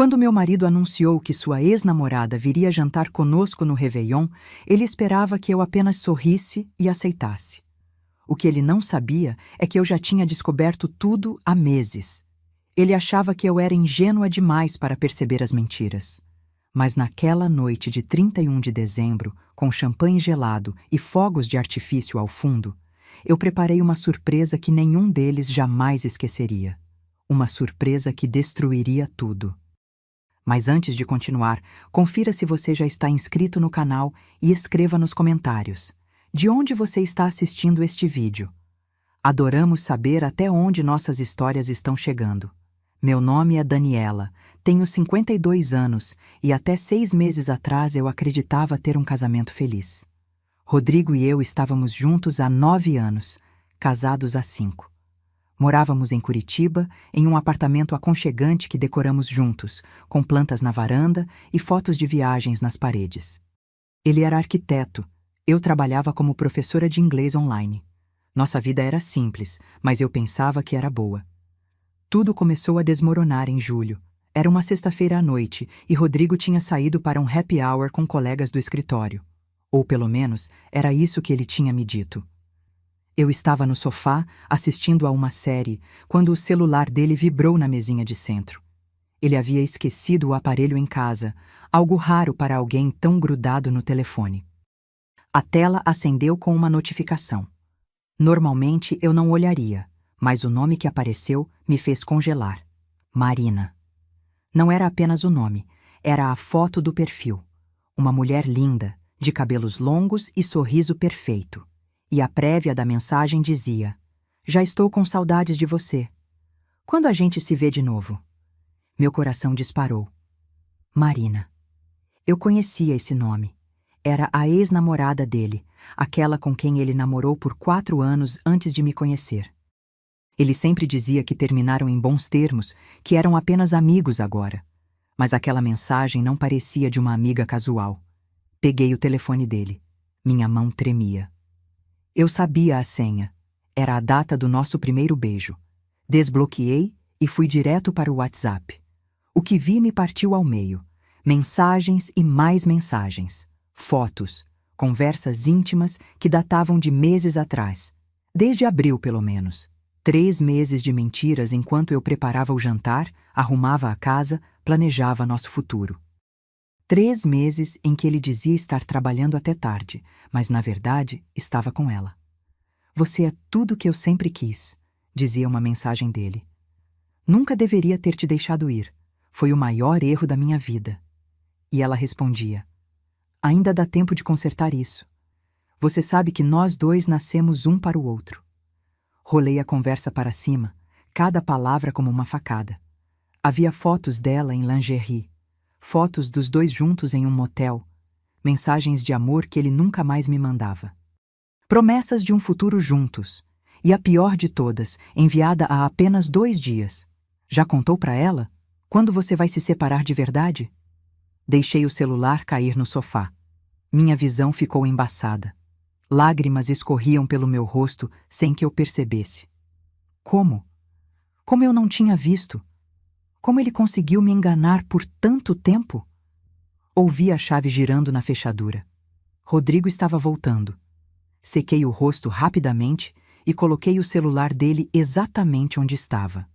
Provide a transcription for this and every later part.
Quando meu marido anunciou que sua ex-namorada viria jantar conosco no Réveillon, ele esperava que eu apenas sorrisse e aceitasse. O que ele não sabia é que eu já tinha descoberto tudo há meses. Ele achava que eu era ingênua demais para perceber as mentiras. Mas naquela noite de 31 de dezembro, com champanhe gelado e fogos de artifício ao fundo, eu preparei uma surpresa que nenhum deles jamais esqueceria. Uma surpresa que destruiria tudo. Mas antes de continuar, confira se você já está inscrito no canal e escreva nos comentários. De onde você está assistindo este vídeo? Adoramos saber até onde nossas histórias estão chegando. Meu nome é Daniela, tenho 52 anos e até 6 meses atrás eu acreditava ter um casamento feliz. Rodrigo e eu estávamos juntos há 9 anos, casados há 5. Morávamos em Curitiba, em um apartamento aconchegante que decoramos juntos, com plantas na varanda e fotos de viagens nas paredes. Ele era arquiteto, eu trabalhava como professora de inglês online. Nossa vida era simples, mas eu pensava que era boa. Tudo começou a desmoronar em julho. Era uma sexta-feira à noite e Rodrigo tinha saído para um happy hour com colegas do escritório. Ou pelo menos, era isso que ele tinha me dito. Eu estava no sofá, assistindo a uma série, quando o celular dele vibrou na mesinha de centro. Ele havia esquecido o aparelho em casa, algo raro para alguém tão grudado no telefone. A tela acendeu com uma notificação. Normalmente eu não olharia, mas o nome que apareceu me fez congelar. Marina. Não era apenas o nome, era a foto do perfil. Uma mulher linda, de cabelos longos e sorriso perfeito. E a prévia da mensagem dizia: "Já estou com saudades de você. Quando a gente se vê de novo?" Meu coração disparou. Marina. Eu conhecia esse nome. Era a ex-namorada dele, aquela com quem ele namorou por 4 anos antes de me conhecer. Ele sempre dizia que terminaram em bons termos, que eram apenas amigos agora. Mas aquela mensagem não parecia de uma amiga casual. Peguei o telefone dele. Minha mão tremia. Eu sabia a senha. Era a data do nosso primeiro beijo. Desbloqueei e fui direto para o WhatsApp. O que vi me partiu ao meio. Mensagens e mais mensagens. Fotos. Conversas íntimas que datavam de meses atrás. Desde abril, pelo menos. 3 meses de mentiras enquanto eu preparava o jantar, arrumava a casa, planejava nosso futuro. 3 meses em que ele dizia estar trabalhando até tarde, mas na verdade estava com ela. "Você é tudo que eu sempre quis", dizia uma mensagem dele. "Nunca deveria ter te deixado ir. Foi o maior erro da minha vida." E ela respondia: "Ainda dá tempo de consertar isso. Você sabe que nós dois nascemos um para o outro." Rolei a conversa para cima, cada palavra como uma facada. Havia fotos dela em lingerie, fotos dos dois juntos em um motel, mensagens de amor que ele nunca mais me mandava. Promessas de um futuro juntos, e a pior de todas, enviada há apenas 2 dias. "Já contou para ela? Quando você vai se separar de verdade?" Deixei o celular cair no sofá. Minha visão ficou embaçada. Lágrimas escorriam pelo meu rosto sem que eu percebesse. Como? Como eu não tinha visto? Como ele conseguiu me enganar por tanto tempo? Ouvi a chave girando na fechadura. Rodrigo estava voltando. Sequei o rosto rapidamente e coloquei o celular dele exatamente onde estava.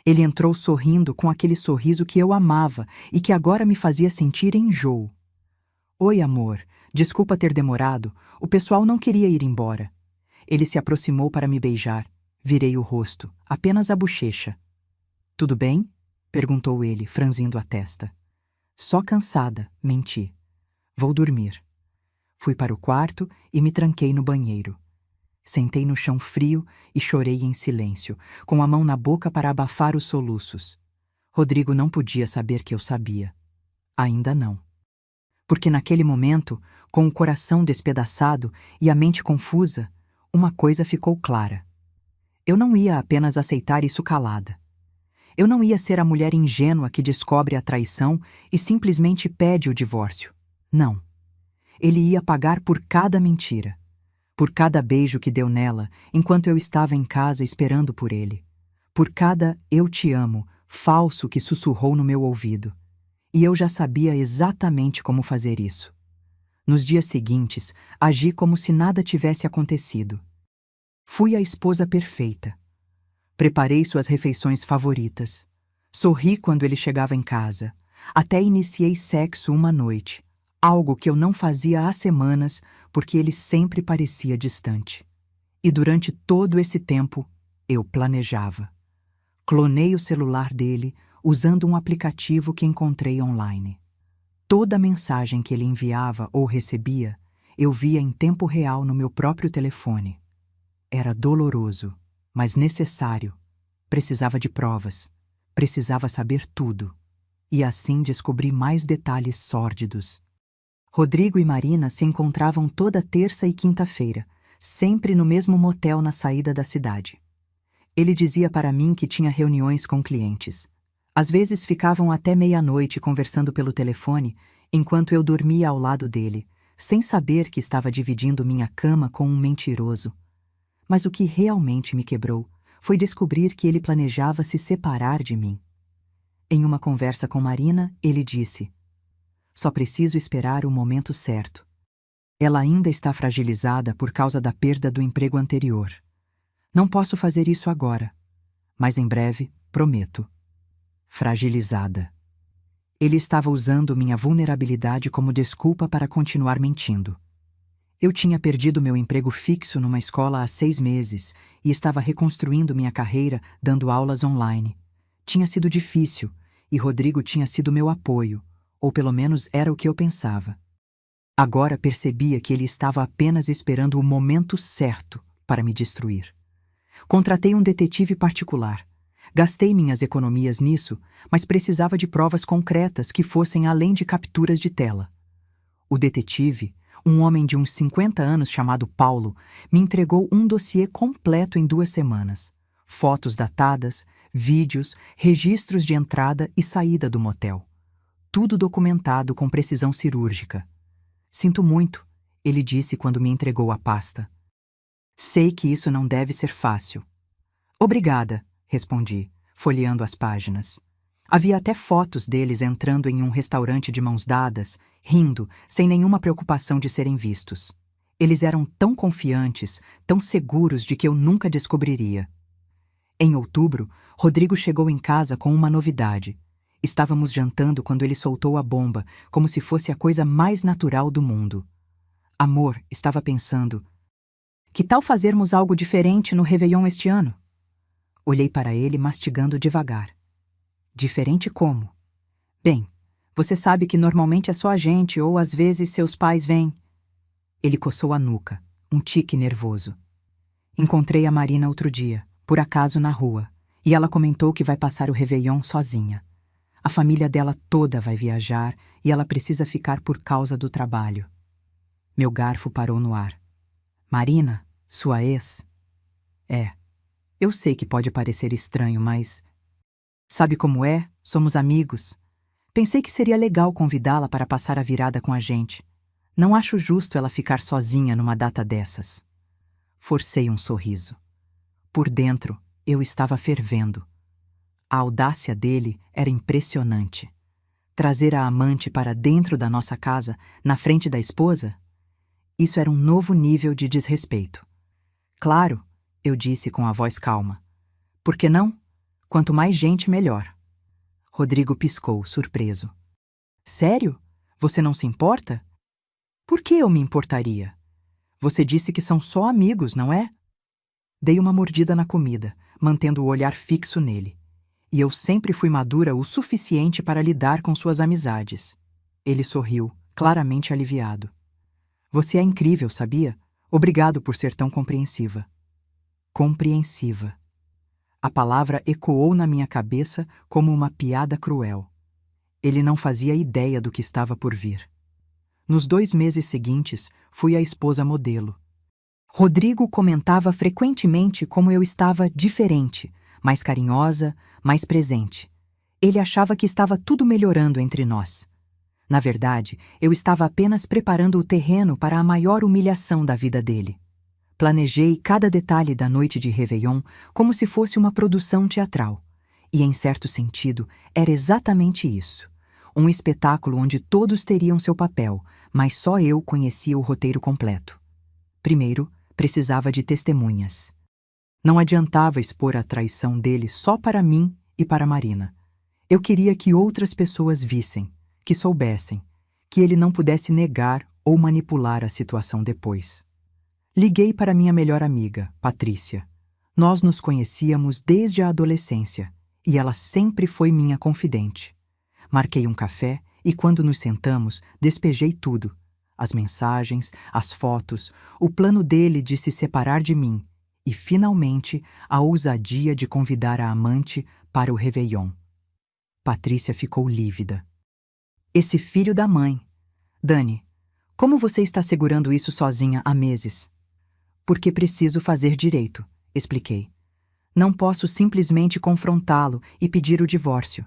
Ele entrou sorrindo com aquele sorriso que eu amava e que agora me fazia sentir enjoo. "Oi, amor. Desculpa ter demorado. O pessoal não queria ir embora." Ele se aproximou para me beijar. Virei o rosto, apenas a bochecha. "Tudo bem?" perguntou ele, franzindo a testa. "Só cansada", menti. "Vou dormir." Fui para o quarto e me tranquei no banheiro. Sentei no chão frio e chorei em silêncio, com a mão na boca para abafar os soluços. Rodrigo não podia saber que eu sabia. Ainda não. Porque naquele momento, com o coração despedaçado e a mente confusa, uma coisa ficou clara. Eu não ia apenas aceitar isso calada. Eu não ia ser a mulher ingênua que descobre a traição e simplesmente pede o divórcio. Não. Ele ia pagar por cada mentira, por cada beijo que deu nela enquanto eu estava em casa esperando por ele, por cada "eu te amo" falso que sussurrou no meu ouvido. E eu já sabia exatamente como fazer isso. Nos dias seguintes, agi como se nada tivesse acontecido. Fui a esposa perfeita. Preparei suas refeições favoritas. Sorri quando ele chegava em casa. Até iniciei sexo uma noite, algo que eu não fazia há semanas porque ele sempre parecia distante. E durante todo esse tempo, eu planejava. Clonei o celular dele usando um aplicativo que encontrei online. Toda mensagem que ele enviava ou recebia, eu via em tempo real no meu próprio telefone. Era doloroso, mas necessário. Precisava de provas. Precisava saber tudo. E assim descobri mais detalhes sórdidos. Rodrigo e Marina se encontravam toda terça e quinta-feira, sempre no mesmo motel na saída da cidade. Ele dizia para mim que tinha reuniões com clientes. Às vezes ficavam até meia-noite conversando pelo telefone, enquanto eu dormia ao lado dele, sem saber que estava dividindo minha cama com um mentiroso. Mas o que realmente me quebrou foi descobrir que ele planejava se separar de mim. Em uma conversa com Marina, ele disse: "Só preciso esperar o momento certo. Ela ainda está fragilizada por causa da perda do emprego anterior. Não posso fazer isso agora, mas em breve, prometo." Fragilizada. Ele estava usando minha vulnerabilidade como desculpa para continuar mentindo. Eu tinha perdido meu emprego fixo numa escola há 6 meses e estava reconstruindo minha carreira dando aulas online. Tinha sido difícil e Rodrigo tinha sido meu apoio, ou pelo menos era o que eu pensava. Agora percebia que ele estava apenas esperando o momento certo para me destruir. Contratei um detetive particular. Gastei minhas economias nisso, mas precisava de provas concretas que fossem além de capturas de tela. O detetive, um homem de uns 50 anos chamado Paulo, me entregou um dossiê completo em 2 semanas. Fotos datadas, vídeos, registros de entrada e saída do motel. Tudo documentado com precisão cirúrgica. "Sinto muito", ele disse quando me entregou a pasta. "Sei que isso não deve ser fácil." "Obrigada", respondi, folheando as páginas. Havia até fotos deles entrando em um restaurante de mãos dadas, rindo, sem nenhuma preocupação de serem vistos. Eles eram tão confiantes, tão seguros de que eu nunca descobriria. Em outubro, Rodrigo chegou em casa com uma novidade. Estávamos jantando quando ele soltou a bomba, como se fosse a coisa mais natural do mundo. "Amor", estava pensando, "que tal fazermos algo diferente no Réveillon este ano?" Olhei para ele mastigando devagar. "Diferente como?" "Bem, você sabe que normalmente é só a gente ou às vezes seus pais vêm." Ele coçou a nuca, um tique nervoso. "Encontrei a Marina outro dia, por acaso na rua, e ela comentou que vai passar o Réveillon sozinha. A família dela toda vai viajar e ela precisa ficar por causa do trabalho." Meu garfo parou no ar. "Marina, sua ex?" "É. Eu sei que pode parecer estranho, mas... sabe como é? Somos amigos. Pensei que seria legal convidá-la para passar a virada com a gente. Não acho justo ela ficar sozinha numa data dessas." Forcei um sorriso. Por dentro, eu estava fervendo. A audácia dele era impressionante. Trazer a amante para dentro da nossa casa, na frente da esposa? Isso era um novo nível de desrespeito. "Claro", eu disse com a voz calma. "Por que não? Quanto mais gente, melhor." Rodrigo piscou, surpreso. "Sério? Você não se importa?" "Por que eu me importaria? Você disse que são só amigos, não é?" Dei uma mordida na comida, mantendo o olhar fixo nele. E eu sempre fui madura o suficiente para lidar com suas amizades. Ele sorriu, claramente aliviado. "Você é incrível, sabia? Obrigado por ser tão compreensiva." Compreensiva. A palavra ecoou na minha cabeça como uma piada cruel. Ele não fazia ideia do que estava por vir. Nos 2 meses seguintes, fui a esposa modelo. Rodrigo comentava frequentemente como eu estava diferente, mais carinhosa, mais presente. Ele achava que estava tudo melhorando entre nós. Na verdade, eu estava apenas preparando o terreno para a maior humilhação da vida dele. Planejei cada detalhe da noite de Réveillon como se fosse uma produção teatral. E, em certo sentido, era exatamente isso. Um espetáculo onde todos teriam seu papel, mas só eu conhecia o roteiro completo. Primeiro, precisava de testemunhas. Não adiantava expor a traição dele só para mim e para Marina. Eu queria que outras pessoas vissem, que soubessem, que ele não pudesse negar ou manipular a situação depois. Liguei para minha melhor amiga, Patrícia. Nós nos conhecíamos desde a adolescência e ela sempre foi minha confidente. Marquei um café e, quando nos sentamos, despejei tudo. As mensagens, as fotos, o plano dele de se separar de mim e, finalmente, a ousadia de convidar a amante para o Réveillon. Patrícia ficou lívida. Esse filho da mãe. Dani, como você está segurando isso sozinha há meses? Porque preciso fazer direito, expliquei. Não posso simplesmente confrontá-lo e pedir o divórcio.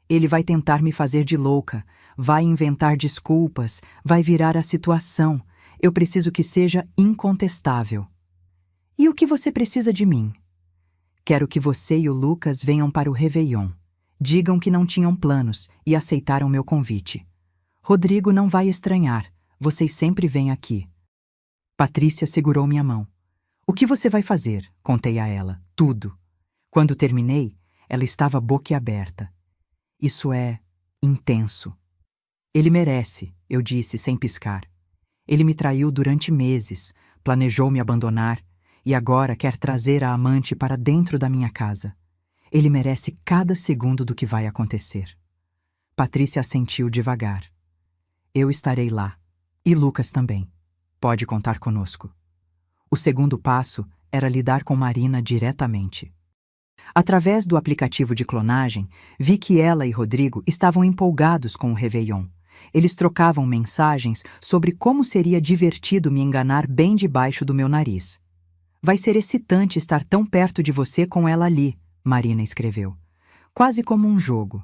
Ele vai tentar me fazer de louca, vai inventar desculpas, vai virar a situação. Eu preciso que seja incontestável. E o que você precisa de mim? Quero que você e o Lucas venham para o Réveillon. Digam que não tinham planos e aceitaram meu convite. Rodrigo não vai estranhar. Vocês sempre vêm aqui. Patrícia segurou minha mão. O que você vai fazer? Contei a ela. Tudo. Quando terminei, ela estava boquiaberta. Isso é intenso. Ele merece, eu disse sem piscar. Ele me traiu durante meses, planejou me abandonar e agora quer trazer a amante para dentro da minha casa. Ele merece cada segundo do que vai acontecer. Patrícia assentiu devagar. Eu estarei lá. E Lucas também. Pode contar conosco. O segundo passo era lidar com Marina diretamente. Através do aplicativo de clonagem, vi que ela e Rodrigo estavam empolgados com o Réveillon. Eles trocavam mensagens sobre como seria divertido me enganar bem debaixo do meu nariz. Vai ser excitante estar tão perto de você com ela ali, Marina escreveu. Quase como um jogo.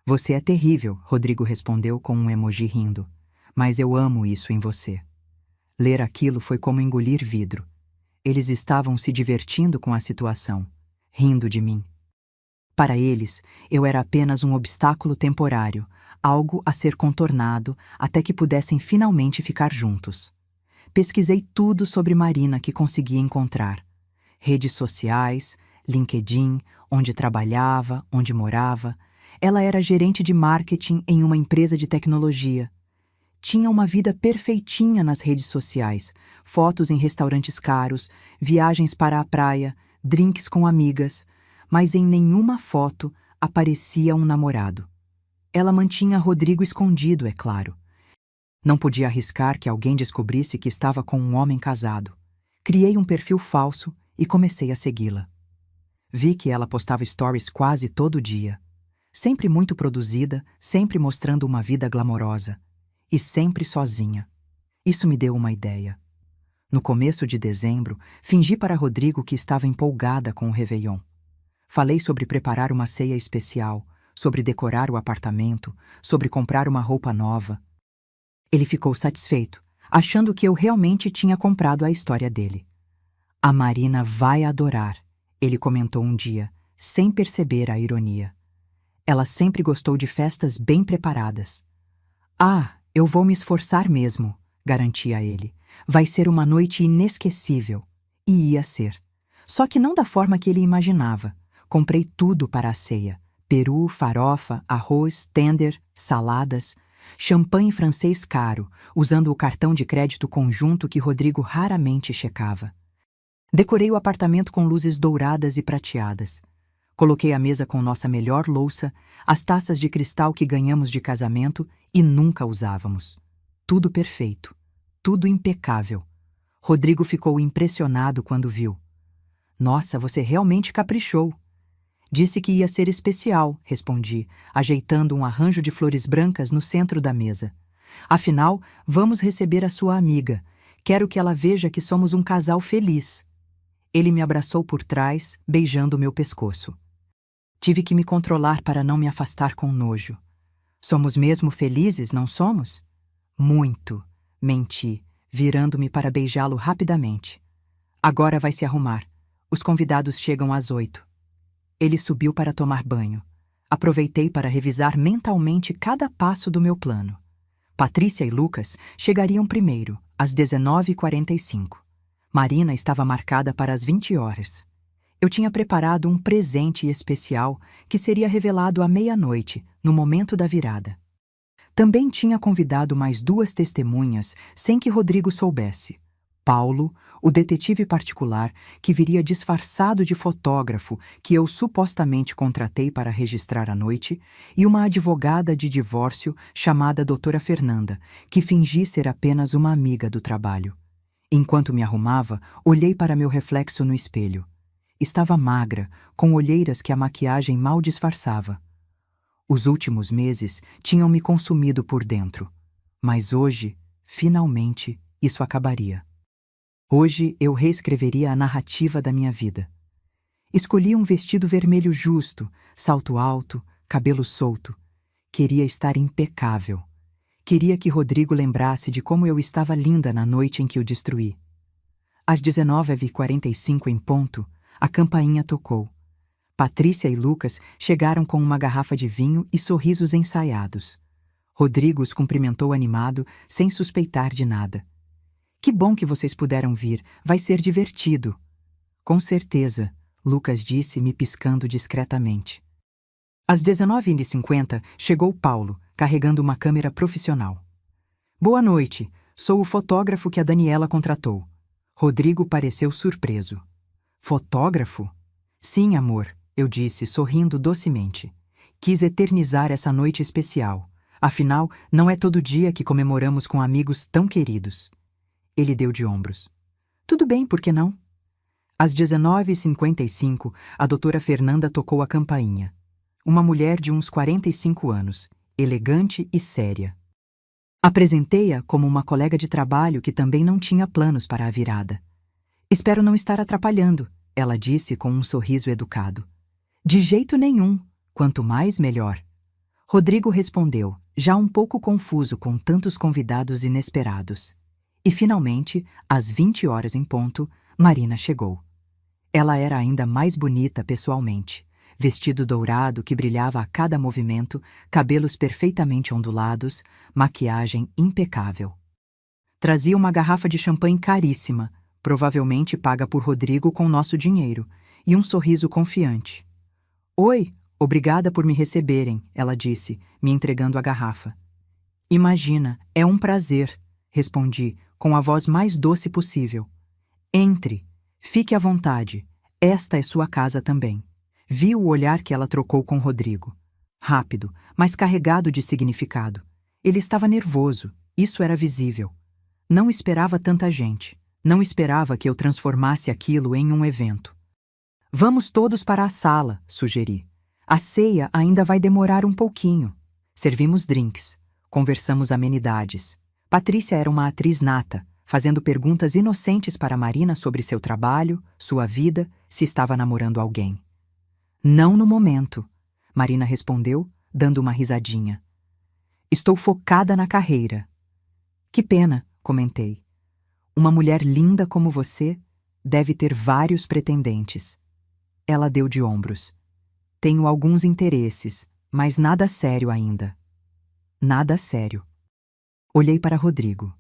Você é terrível, Rodrigo respondeu com um emoji rindo. Mas eu amo isso em você. Ler aquilo foi como engolir vidro. Eles estavam se divertindo com a situação, rindo de mim. Para eles, eu era apenas um obstáculo temporário, algo a ser contornado até que pudessem finalmente ficar juntos. Pesquisei tudo sobre Marina que consegui encontrar. Redes sociais, LinkedIn, onde trabalhava, onde morava. Ela era gerente de marketing em uma empresa de tecnologia. Tinha uma vida perfeitinha nas redes sociais, fotos em restaurantes caros, viagens para a praia, drinks com amigas, mas em nenhuma foto aparecia um namorado. Ela mantinha Rodrigo escondido, é claro. Não podia arriscar que alguém descobrisse que estava com um homem casado. Criei um perfil falso e comecei a segui-la. Vi que ela postava stories quase todo dia. Sempre muito produzida, sempre mostrando uma vida glamourosa. E sempre sozinha. Isso me deu uma ideia. No começo de dezembro, fingi para Rodrigo que estava empolgada com o Réveillon. Falei sobre preparar uma ceia especial, sobre decorar o apartamento, sobre comprar uma roupa nova. Ele ficou satisfeito, achando que eu realmente tinha comprado a história dele. A Marina vai adorar, ele comentou um dia, sem perceber a ironia. Ela sempre gostou de festas bem preparadas. Ah, eu vou me esforçar mesmo, garantia ele. Vai ser uma noite inesquecível. E ia ser. Só que não da forma que ele imaginava. Comprei tudo para a ceia. Peru, farofa, arroz, tender, saladas, champanhe francês caro, usando o cartão de crédito conjunto que Rodrigo raramente checava. Decorei o apartamento com luzes douradas e prateadas. Coloquei a mesa com nossa melhor louça, as taças de cristal que ganhamos de casamento e nunca usávamos. Tudo perfeito, tudo impecável. Rodrigo ficou impressionado quando viu. Nossa, você realmente caprichou. Disse que ia ser especial, respondi, ajeitando um arranjo de flores brancas no centro da mesa. Afinal, vamos receber a sua amiga. Quero que ela veja que somos um casal feliz. Ele me abraçou por trás, beijando meu pescoço. Tive que me controlar para não me afastar com nojo. Somos mesmo felizes, não somos? Muito, menti, virando-me para beijá-lo rapidamente. Agora vai se arrumar. Os convidados chegam às 8. Ele subiu para tomar banho. Aproveitei para revisar mentalmente cada passo do meu plano. Patrícia e Lucas chegariam primeiro, às 19h45. Marina estava marcada para as 20 horas. Eu tinha preparado um presente especial que seria revelado à meia-noite, no momento da virada. Também tinha convidado mais 2 testemunhas sem que Rodrigo soubesse. Paulo, o detetive particular que viria disfarçado de fotógrafo que eu supostamente contratei para registrar a noite, e uma advogada de divórcio chamada Doutora Fernanda, que fingi ser apenas uma amiga do trabalho. Enquanto me arrumava, olhei para meu reflexo no espelho. Estava magra, com olheiras que a maquiagem mal disfarçava. Os últimos meses tinham me consumido por dentro, mas hoje, finalmente, isso acabaria. Hoje eu reescreveria a narrativa da minha vida. Escolhi um vestido vermelho justo, salto alto, cabelo solto. Queria estar impecável. Queria que Rodrigo lembrasse de como eu estava linda na noite em que o destruí. Às 19h45 em ponto, a campainha tocou. Patrícia e Lucas chegaram com uma garrafa de vinho e sorrisos ensaiados. Rodrigo os cumprimentou animado, sem suspeitar de nada. Que bom que vocês puderam vir, vai ser divertido. Com certeza, Lucas disse, me piscando discretamente. Às 19h50, chegou Paulo, carregando uma câmera profissional. Boa noite, sou o fotógrafo que a Daniela contratou. Rodrigo pareceu surpreso. Fotógrafo? Sim, amor, eu disse, sorrindo docemente. Quis eternizar essa noite especial. Afinal, não é todo dia que comemoramos com amigos tão queridos. Ele deu de ombros. Tudo bem, por que não? Às 19h55, a doutora Fernanda tocou a campainha. Uma mulher de uns 45 anos, elegante e séria. Apresentei-a como uma colega de trabalho que também não tinha planos para a virada. Espero não estar atrapalhando, ela disse com um sorriso educado. De jeito nenhum, quanto mais melhor. Rodrigo respondeu, já um pouco confuso com tantos convidados inesperados. E finalmente, às 20 horas em ponto, Marina chegou. Ela era ainda mais bonita pessoalmente. Vestido dourado que brilhava a cada movimento, cabelos perfeitamente ondulados, maquiagem impecável. Trazia uma garrafa de champanhe caríssima, provavelmente paga por Rodrigo com nosso dinheiro, e um sorriso confiante. Oi, obrigada por me receberem, ela disse, me entregando a garrafa. Imagina, é um prazer, respondi, com a voz mais doce possível. Entre, fique à vontade, esta é sua casa também. Vi o olhar que ela trocou com Rodrigo. Rápido, mas carregado de significado. Ele estava nervoso, isso era visível. Não esperava tanta gente. Não esperava que eu transformasse aquilo em um evento. Vamos todos para a sala, sugeri. A ceia ainda vai demorar um pouquinho. Servimos drinks. Conversamos amenidades. Patrícia era uma atriz nata, fazendo perguntas inocentes para Marina sobre seu trabalho, sua vida, se estava namorando alguém. Não no momento, Marina respondeu, dando uma risadinha. Estou focada na carreira. Que pena, comentei. Uma mulher linda como você deve ter vários pretendentes. Ela deu de ombros. Tenho alguns interesses, mas nada sério ainda. Nada sério. Olhei para Rodrigo.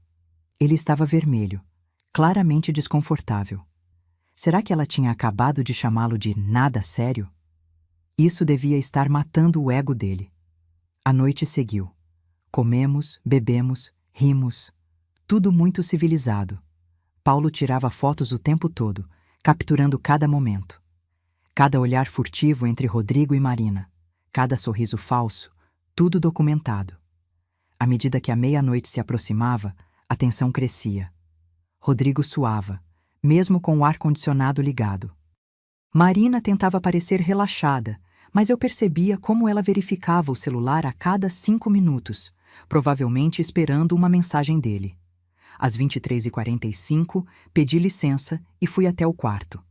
Ele estava vermelho, claramente desconfortável. Será que ela tinha acabado de chamá-lo de nada sério? Isso devia estar matando o ego dele. A noite seguiu. Comemos, bebemos, rimos. Tudo muito civilizado. Paulo tirava fotos o tempo todo, capturando cada momento. Cada olhar furtivo entre Rodrigo e Marina. Cada sorriso falso, tudo documentado. À medida que a meia-noite se aproximava, a tensão crescia. Rodrigo suava, mesmo com o ar-condicionado ligado. Marina tentava parecer relaxada, mas eu percebia como ela verificava o celular a cada 5 minutos, provavelmente esperando uma mensagem dele. Às 23h45, pedi licença e fui até o quarto.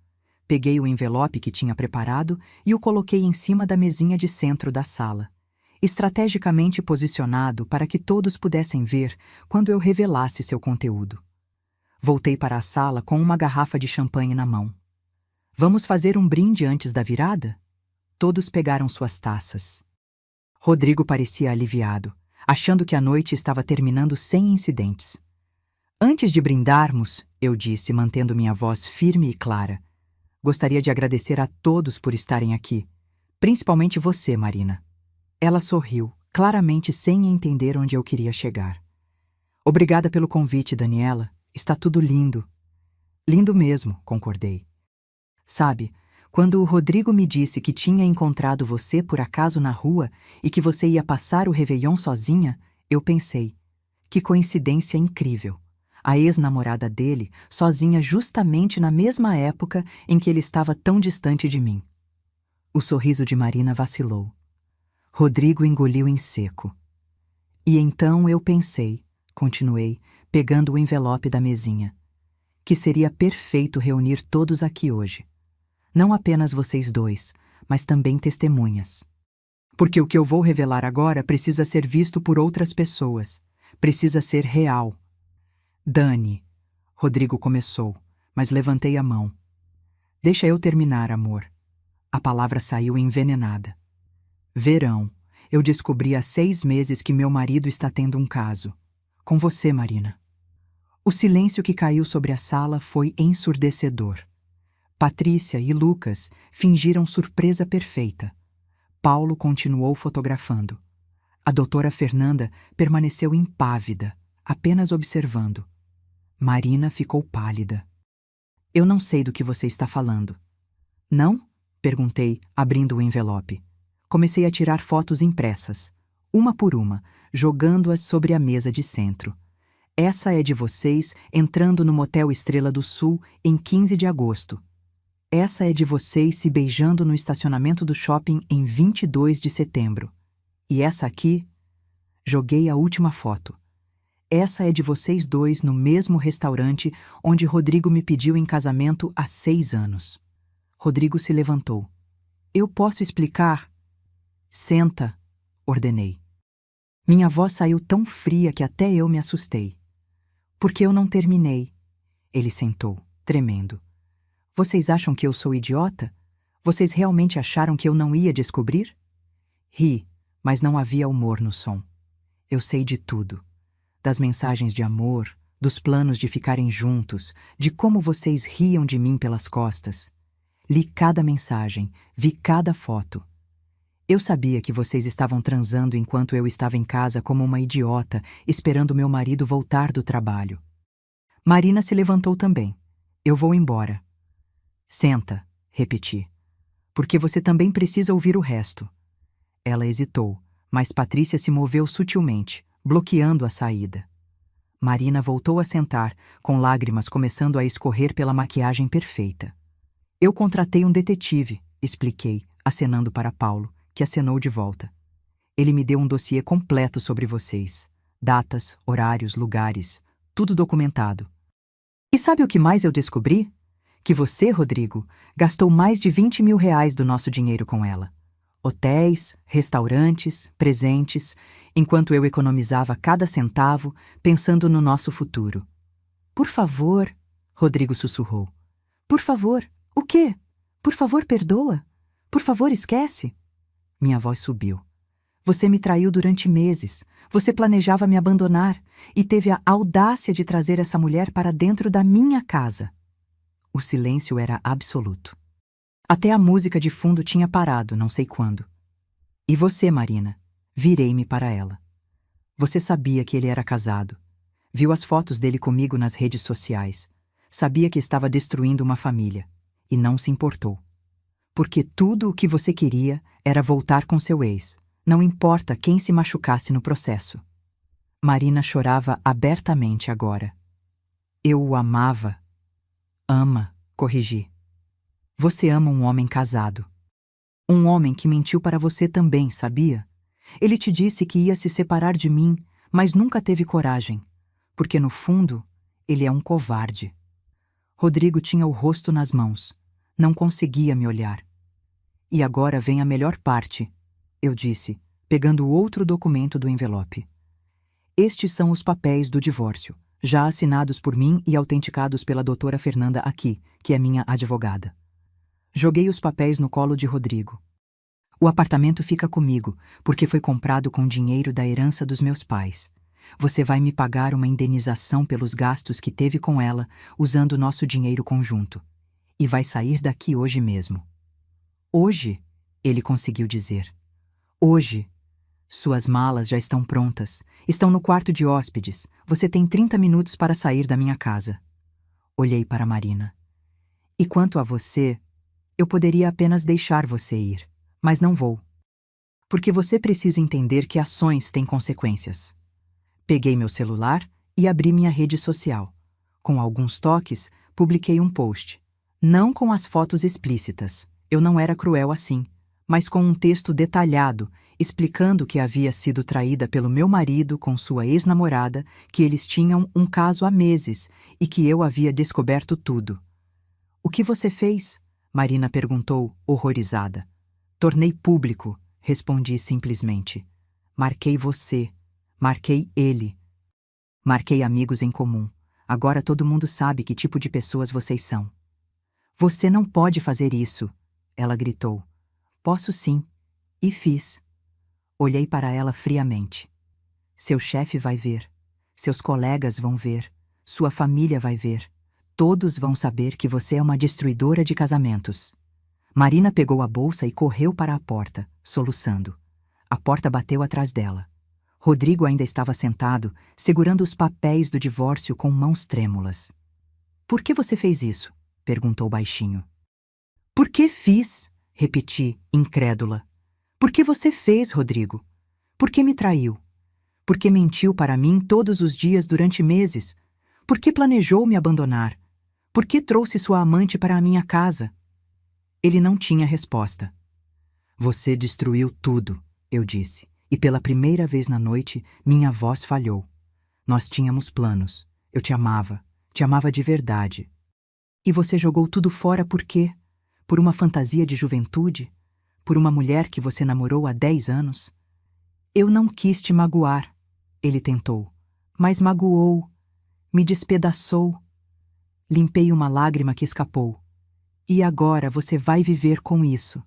Peguei o envelope que tinha preparado e o coloquei em cima da mesinha de centro da sala, estrategicamente posicionado para que todos pudessem ver quando eu revelasse seu conteúdo. Voltei para a sala com uma garrafa de champanhe na mão. Vamos fazer um brinde antes da virada? todos pegaram suas taças. Rodrigo parecia aliviado, achando que a noite estava terminando sem incidentes. Antes de brindarmos, eu disse, mantendo minha voz firme e clara, gostaria de agradecer a todos por estarem aqui, principalmente você, Marina. Ela sorriu, claramente sem entender onde eu queria chegar. Obrigada pelo convite, Daniela. Está tudo lindo. Lindo mesmo, concordei. Sabe, quando o Rodrigo me disse que tinha encontrado você por acaso na rua e que você ia passar o Réveillon sozinha, eu pensei, que coincidência incrível. A ex-namorada dele, sozinha justamente na mesma época em que ele estava tão distante de mim. O sorriso de Marina vacilou. Rodrigo engoliu em seco. E então eu pensei, continuei, pegando o envelope da mesinha, que seria perfeito reunir todos aqui hoje. Não apenas vocês dois, mas também testemunhas. Porque o que eu vou revelar agora precisa ser visto por outras pessoas. Precisa ser real. Dani, Rodrigo começou, mas levantei a mão. Deixa eu terminar, amor. A palavra saiu envenenada. Verão, eu descobri há 6 meses que meu marido está tendo um caso. Com você, Marina. O silêncio que caiu sobre a sala foi ensurdecedor. Patrícia e Lucas fingiram surpresa perfeita. Paulo continuou fotografando. A doutora Fernanda permaneceu impávida, apenas observando. Marina ficou pálida. Eu não sei do que você está falando. Não? Perguntei, abrindo o envelope. Comecei a tirar fotos impressas, uma por uma, jogando-as sobre a mesa de centro. Essa é de vocês entrando no Motel Estrela do Sul em 15 de agosto. Essa é de vocês se beijando no estacionamento do shopping em 22 de setembro. E essa aqui? Joguei a última foto. Essa é de vocês dois no mesmo restaurante onde Rodrigo me pediu em casamento há 6 anos. Rodrigo se levantou. Eu posso explicar? Senta, ordenei. Minha voz saiu tão fria que até eu me assustei. Porque eu não terminei. Ele sentou, tremendo. Vocês acham que eu sou idiota? Vocês realmente acharam que eu não ia descobrir? Ri, mas não havia humor no som. Eu sei de tudo. Das mensagens de amor, dos planos de ficarem juntos, de como vocês riam de mim pelas costas. Li cada mensagem, vi cada foto. Eu sabia que vocês estavam transando enquanto eu estava em casa como uma idiota, esperando meu marido voltar do trabalho. Marina se levantou também. Eu vou embora. Senta, repeti. Porque você também precisa ouvir o resto. Ela hesitou, mas Patrícia se moveu sutilmente, bloqueando a saída. Marina voltou a sentar, com lágrimas começando a escorrer pela maquiagem perfeita. Eu contratei um detetive, expliquei, acenando para Paulo, que acenou de volta. Ele me deu um dossiê completo sobre vocês. Datas, horários, lugares, tudo documentado. E sabe o que mais eu descobri? Que você, Rodrigo, gastou mais de 20 mil reais do nosso dinheiro com ela. Hotéis, restaurantes, presentes, enquanto eu economizava cada centavo, pensando no nosso futuro. Por favor, Rodrigo sussurrou. Por favor, o quê? Por favor, perdoa. Por favor, esquece. Minha voz subiu. Você me traiu durante meses. Você planejava me abandonar e teve a audácia de trazer essa mulher para dentro da minha casa. O silêncio era absoluto. Até a música de fundo tinha parado, não sei quando. E você, Marina? Virei-me para ela. Você sabia que ele era casado. Viu as fotos dele comigo nas redes sociais. Sabia que estava destruindo uma família. E não se importou. Porque tudo o que você queria era voltar com seu ex. Não importa quem se machucasse no processo. Marina chorava abertamente agora. Eu o amava. Ama, corrigi. Você ama um homem casado. Um homem que mentiu para você também, sabia? Ele te disse que ia se separar de mim, mas nunca teve coragem, porque no fundo, ele é um covarde. Rodrigo tinha o rosto nas mãos. Não conseguia me olhar. E agora vem a melhor parte, eu disse, pegando o outro documento do envelope. Estes são os papéis do divórcio, já assinados por mim e autenticados pela doutora Fernanda aqui, que é minha advogada. Joguei os papéis no colo de Rodrigo. O apartamento fica comigo, porque foi comprado com dinheiro da herança dos meus pais. Você vai me pagar uma indenização pelos gastos que teve com ela, usando nosso dinheiro conjunto. E vai sair daqui hoje mesmo. Hoje, ele conseguiu dizer. Hoje. Suas malas já estão prontas. Estão no quarto de hóspedes. Você tem 30 minutos para sair da minha casa. Olhei para Marina. E quanto a você, eu poderia apenas deixar você ir, mas não vou. Porque você precisa entender que ações têm consequências. Peguei meu celular e abri minha rede social. Com alguns toques, publiquei um post. Não com as fotos explícitas. Eu não era cruel assim, mas com um texto detalhado, explicando que havia sido traída pelo meu marido com sua ex-namorada, que eles tinham um caso há meses e que eu havia descoberto tudo. O que você fez? Marina perguntou, horrorizada. Tornei público, respondi simplesmente. Marquei você. Marquei ele. Marquei amigos em comum. Agora todo mundo sabe que tipo de pessoas vocês são. Você não pode fazer isso, ela gritou. Posso sim. E fiz. Olhei para ela friamente. Seu chefe vai ver. Seus colegas vão ver. Sua família vai ver. Todos vão saber que você é uma destruidora de casamentos. Marina pegou a bolsa e correu para a porta, soluçando. A porta bateu atrás dela. Rodrigo ainda estava sentado, segurando os papéis do divórcio com mãos trêmulas. Por que você fez isso? Perguntou baixinho. Por que fiz? Repeti, incrédula. Por que você fez, Rodrigo? Por que me traiu? Por que mentiu para mim todos os dias durante meses? Por que planejou me abandonar? Por que trouxe sua amante para a minha casa? Ele não tinha resposta. Você destruiu tudo, eu disse, e pela primeira vez na noite, minha voz falhou. Nós tínhamos planos. Eu te amava de verdade. E você jogou tudo fora por quê? Por uma fantasia de juventude? Por uma mulher que você namorou há 10 anos? Eu não quis te magoar, ele tentou, mas magoou, me despedaçou. Limpei uma lágrima que escapou. E agora você vai viver com isso.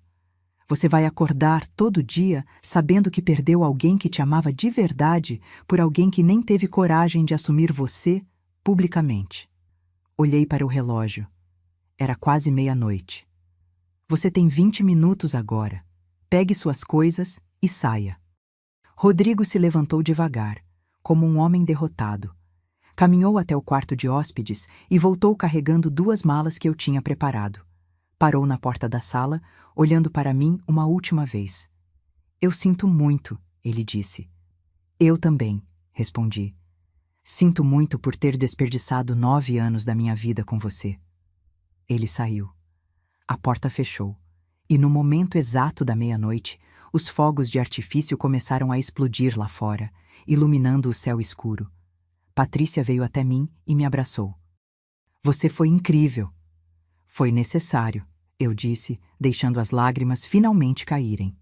Você vai acordar todo dia sabendo que perdeu alguém que te amava de verdade por alguém que nem teve coragem de assumir você publicamente. Olhei para o relógio. Era quase meia-noite. Você tem 20 minutos agora. Pegue suas coisas e saia. Rodrigo se levantou devagar, como um homem derrotado. Caminhou até o quarto de hóspedes e voltou carregando 2 malas que eu tinha preparado. Parou na porta da sala, olhando para mim uma última vez. Eu sinto muito, ele disse. Eu também, respondi. Sinto muito por ter desperdiçado 9 anos da minha vida com você. Ele saiu. A porta fechou, e no momento exato da meia-noite, os fogos de artifício começaram a explodir lá fora, iluminando o céu escuro. Patrícia veio até mim e me abraçou. Você foi incrível. Foi necessário, eu disse, deixando as lágrimas finalmente caírem.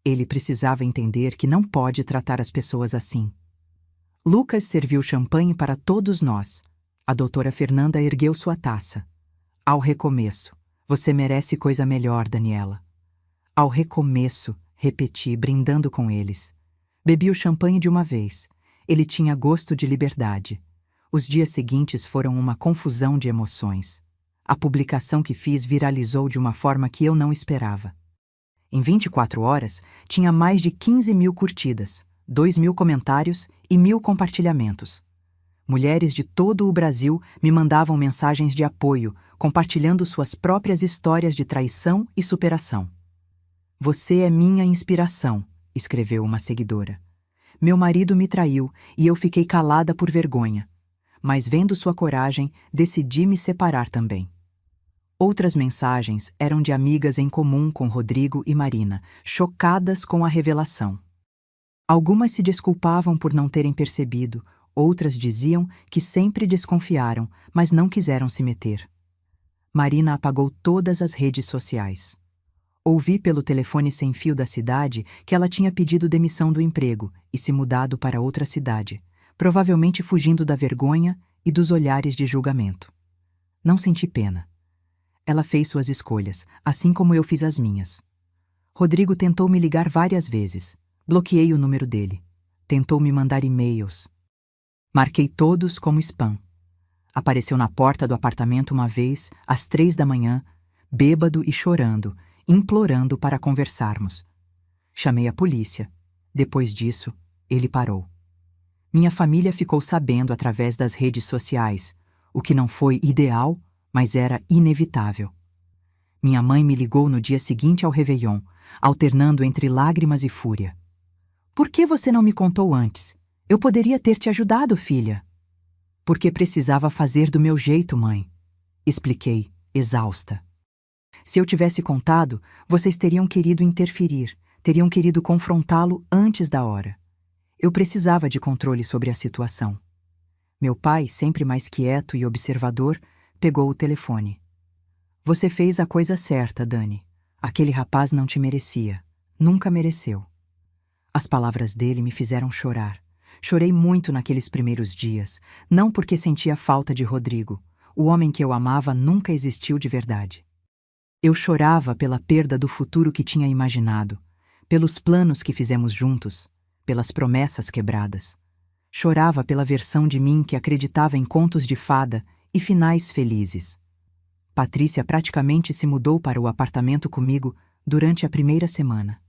Ele precisava entender que não pode tratar as pessoas assim. Lucas serviu champanhe para todos nós. A doutora Fernanda ergueu sua taça. Ao recomeço. Você merece coisa melhor, Daniela. Ao recomeço, repeti, brindando com eles. Bebi o champanhe de uma vez. Ele tinha gosto de liberdade. Os dias seguintes foram uma confusão de emoções. A publicação que fiz viralizou de uma forma que eu não esperava. Em 24 horas, tinha mais de 15.000 curtidas, 2.000 comentários e 1.000 compartilhamentos. Mulheres de todo o Brasil me mandavam mensagens de apoio, compartilhando suas próprias histórias de traição e superação. Você é minha inspiração, escreveu uma seguidora. Meu marido me traiu e eu fiquei calada por vergonha. Mas vendo sua coragem, decidi me separar também. Outras mensagens eram de amigas em comum com Rodrigo e Marina, chocadas com a revelação. Algumas se desculpavam por não terem percebido, outras diziam que sempre desconfiaram, mas não quiseram se meter. Marina apagou todas as redes sociais. Ouvi pelo telefone sem fio da cidade que ela tinha pedido demissão do emprego e se mudado para outra cidade, provavelmente fugindo da vergonha e dos olhares de julgamento. Não senti pena. Ela fez suas escolhas, assim como eu fiz as minhas. Rodrigo tentou me ligar várias vezes. Bloqueei o número dele. Tentou me mandar e-mails. Marquei todos como spam. Apareceu na porta do apartamento uma vez, às 3 da manhã, bêbado e chorando, implorando para conversarmos. Chamei a polícia. Depois disso, ele parou. Minha família ficou sabendo através das redes sociais, o que não foi ideal, mas era inevitável. Minha mãe me ligou no dia seguinte ao Réveillon, alternando entre lágrimas e fúria. Por que você não me contou antes? Eu poderia ter te ajudado, filha. Porque precisava fazer do meu jeito, mãe. Expliquei, exausta. Se eu tivesse contado, vocês teriam querido interferir, teriam querido confrontá-lo antes da hora. Eu precisava de controle sobre a situação. Meu pai, sempre mais quieto e observador, pegou o telefone. Você fez a coisa certa, Dani. Aquele rapaz não te merecia. Nunca mereceu. As palavras dele me fizeram chorar. Chorei muito naqueles primeiros dias, não porque sentia falta de Rodrigo. O homem que eu amava nunca existiu de verdade. Eu chorava pela perda do futuro que tinha imaginado, pelos planos que fizemos juntos, pelas promessas quebradas. Chorava pela versão de mim que acreditava em contos de fada e finais felizes. Patrícia praticamente se mudou para o apartamento comigo durante a primeira semana.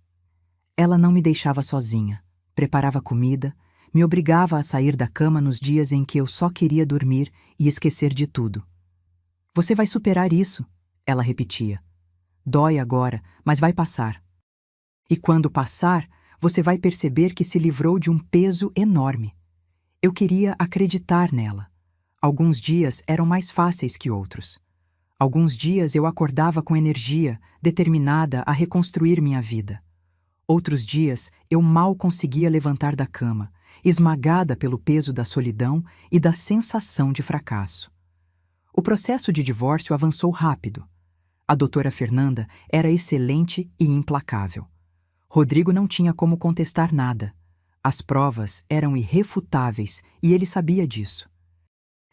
Ela não me deixava sozinha, preparava comida, me obrigava a sair da cama nos dias em que eu só queria dormir e esquecer de tudo. Você vai superar isso, ela repetia. Dói agora, mas vai passar. E quando passar, você vai perceber que se livrou de um peso enorme. Eu queria acreditar nela. Alguns dias eram mais fáceis que outros. Alguns dias eu acordava com energia, determinada a reconstruir minha vida. Outros dias eu mal conseguia levantar da cama, esmagada pelo peso da solidão e da sensação de fracasso. O processo de divórcio avançou rápido. A doutora Fernanda era excelente e implacável. Rodrigo não tinha como contestar nada. As provas eram irrefutáveis e ele sabia disso.